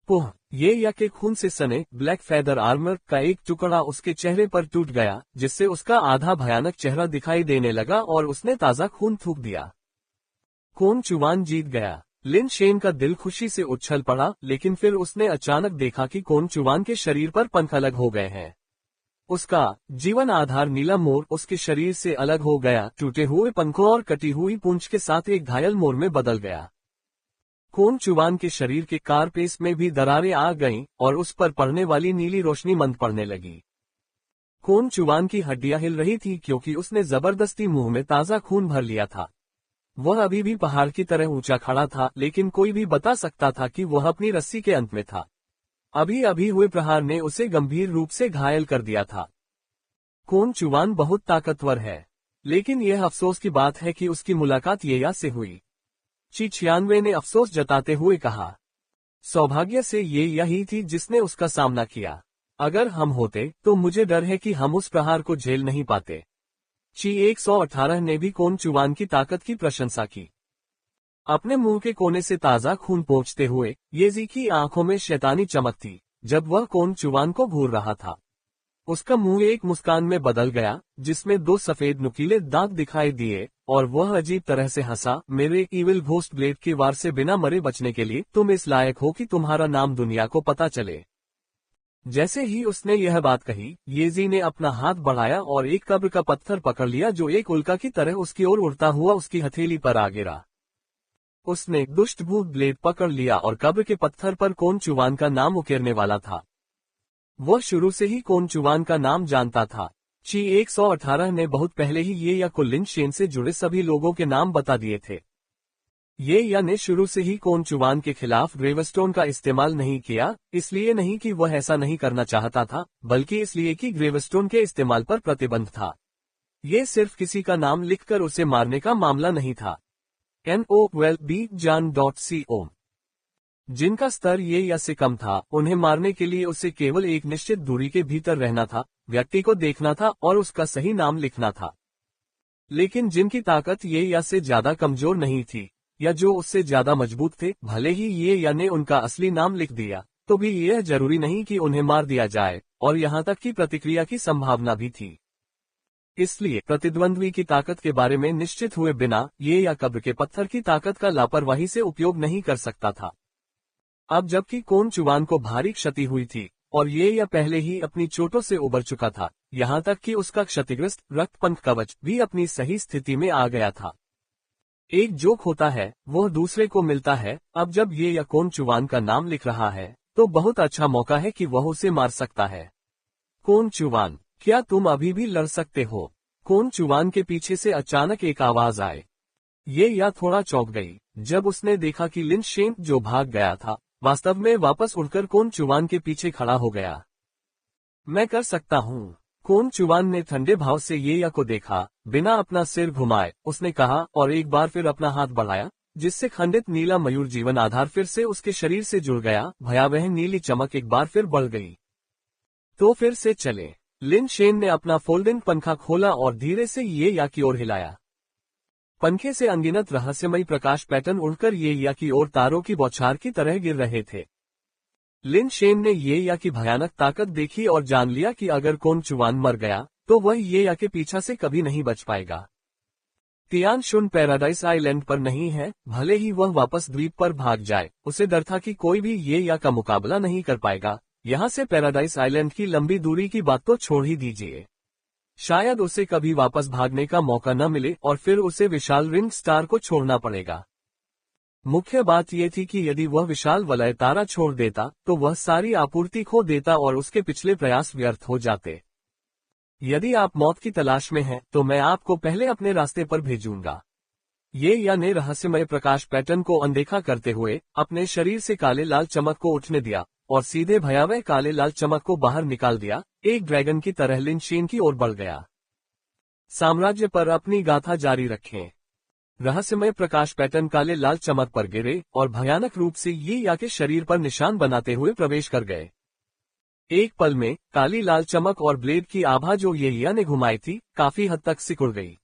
पुह! ये या के खून से सने ब्लैक फेदर आर्मर का एक टुकड़ा उसके चेहरे पर टूट गया, जिससे उसका आधा भयानक चेहरा दिखाई देने लगा और उसने ताजा खून थूक दिया। कोनचुवान जीत गया। लिन शेन का दिल खुशी से उछल पड़ा, लेकिन फिर उसने अचानक देखा कि कोनचुवान के शरीर पर पंख अलग हो गए हैं। उसका जीवन आधार नीला मोर उसके शरीर से अलग हो गया, टूटे हुए पंखों और कटी हुई पूंछ के साथ एक घायल मोर में बदल गया। कोन चुवान के शरीर के कारपेस में भी दरारें आ गईं और उस पर पड़ने वाली नीली रोशनी मंद पड़ने लगी। कोन चुवान की हड्डियां हिल रही थी क्योंकि उसने जबरदस्ती मुंह में ताजा खून भर लिया था। वह अभी भी पहाड़ की तरह ऊंचा खड़ा था, लेकिन कोई भी बता सकता था कि वह अपनी रस्सी के अंत में था। अभी अभी हुए प्रहार ने उसे गंभीर रूप से घायल कर दिया था। कोन चुवान बहुत ताकतवर है, लेकिन यह अफसोस की बात है कि उसकी मुलाकात येया से हुई। ची छियानवे ने अफसोस जताते हुए कहा, सौभाग्य से ये यही थी जिसने उसका सामना किया। अगर हम होते तो मुझे डर है कि हम उस प्रहार को झेल नहीं पाते। ची 118 ने भी कोन चुवान की ताकत की प्रशंसा की। अपने मुंह के कोने से ताजा खून पोंछते हुए येजी की आंखों में शैतानी चमक थी जब वह कोन चुवान को घूर रहा था। उसका मुंह एक मुस्कान में बदल गया जिसमें 2 सफेद नुकीले दांत दिखाई दिए और वह अजीब तरह से हंसा। मेरे इविल घोस्ट ब्लेड के वार से बिना मरे बचने के लिए तुम इस लायक हो कि तुम्हारा नाम दुनिया को पता चले। जैसे ही उसने यह बात कही, येजी ने अपना हाथ बढ़ाया और एक कब्र का पत्थर पकड़ लिया जो एक उल्का की तरह उसकी ओर उड़ता हुआ उसकी हथेली पर आ गिरा। उसने दुष्ट भूत ब्लेड पकड़ लिया और कब्र के पत्थर पर कोन चुवान का नाम उकेरने वाला था। वह शुरू से ही कोन चुवान का नाम जानता था। ची 118 ने बहुत पहले ही ये या को लिन शेन से जुड़े सभी लोगों के नाम बता दिए थे। ये या ने शुरू से ही कोन चुवान के खिलाफ ग्रेवस्टोन का इस्तेमाल नहीं किया, इसलिए नहीं कि वह ऐसा नहीं करना चाहता था, बल्कि इसलिए कि ग्रेवस्टोन के इस्तेमाल पर प्रतिबंध था। ये सिर्फ किसी का नाम लिखकर उसे मारने का मामला नहीं था। NOLB-JAN.CO जिनका स्तर ये या से कम था, उन्हें मारने के लिए उसे केवल एक निश्चित दूरी के भीतर रहना था, व्यक्ति को देखना था और उसका सही नाम लिखना था। लेकिन जिनकी ताकत ये या से ज्यादा कमजोर नहीं थी या जो उससे ज्यादा मजबूत थे, भले ही ये या ने उनका असली नाम लिख दिया तो भी यह जरूरी नहीं कि उन्हें मार दिया जाए, और यहाँ तक कि प्रतिक्रिया की संभावना भी थी। इसलिए प्रतिद्वंद्वी की ताकत के बारे में निश्चित हुए बिना ये या कब्र के पत्थर की ताकत का लापरवाही से उपयोग नहीं कर सकता था। अब जबकि कोन चुवान को भारी क्षति हुई थी और ये या पहले ही अपनी चोटों से उबर चुका था, यहाँ तक कि उसका क्षतिग्रस्त रक्तपंख कवच भी अपनी सही स्थिति में आ गया था। एक जोक होता है वह दूसरे को मिलता है। अब जब ये या कोन चुवान का नाम लिख रहा है तो बहुत अच्छा मौका है कि वह उसे मार सकता है। कोन चुवान, क्या तुम अभी भी लड़ सकते हो? कोन चुवान के पीछे से अचानक एक आवाज आए। ये या थोड़ा चौंक गई जब उसने देखा कि लिन शेन जो भाग गया था वास्तव में वापस उड़कर कोन चुवान के पीछे खड़ा हो गया। मैं कर सकता हूँ। कोन चुवान ने ठंडे भाव से ये या को देखा। बिना अपना सिर घुमाए उसने कहा और एक बार फिर अपना हाथ बढ़ाया, जिससे खंडित नीला मयूर जीवन आधार फिर से उसके शरीर से जुड़ गया। भयावह नीली चमक एक बार फिर बढ़ गई। तो फिर से चले। लिन शेन ने अपना फोल्डिंग पंखा खोला और धीरे से ये या की ओर हिलाया। पंखे से अनगिनत रहस्यमयी प्रकाश पैटर्न उड़कर ये या की ओर तारों की बौछार की तरह गिर रहे थे। लिन शेन ने ये या की भयानक ताकत देखी और जान लिया कि अगर कोन चुवान मर गया तो वह ये या के पीछा से कभी नहीं बच पाएगा। तियान शुन पैराडाइज आइलैंड पर नहीं है, भले ही वह वापस द्वीप पर भाग जाए। उसे डर था कि कोई भी ये या का मुकाबला नहीं कर पाएगा। यहाँ से पैराडाइज आइलैंड की लंबी दूरी की बात तो छोड़ ही दीजिए, शायद उसे कभी वापस भागने का मौका न मिले और फिर उसे विशाल रिंग स्टार को छोड़ना पड़ेगा। मुख्य बात यह थी कि यदि वह विशाल वलय तारा छोड़ देता तो वह सारी आपूर्ति खो देता और उसके पिछले प्रयास व्यर्थ हो जाते। यदि आप मौत की तलाश में हैं तो मैं आपको पहले अपने रास्ते पर भेजूंगा। ये या ने रहस्यमय प्रकाश पैटर्न को अनदेखा करते हुए अपने शरीर से काले लाल चमक को उठने दिया और सीधे भयावह काले लाल चमक को बाहर निकाल दिया। एक ड्रैगन की तरह लिन शेन की ओर बढ़ गया। साम्राज्य पर अपनी गाथा जारी रखें। रहस्यमय प्रकाश पैटर्न काले लाल चमक पर गिरे और भयानक रूप से ये या के शरीर पर निशान बनाते हुए प्रवेश कर गए। एक पल में काली लाल चमक और ब्लेड की आभा जो ये या ने घुमाई थी काफी हद तक सिकुड़ गई।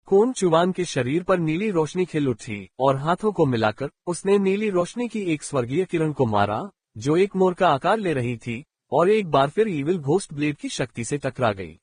कोन चुवान के शरीर पर नीली रोशनी खिल उठी और हाथों को मिलाकर उसने नीली रोशनी की एक स्वर्गीय किरण को मारा जो एक मोर का आकार ले रही थी और एक बार फिर इविल घोस्ट ब्लेड की शक्ति से टकरा गई।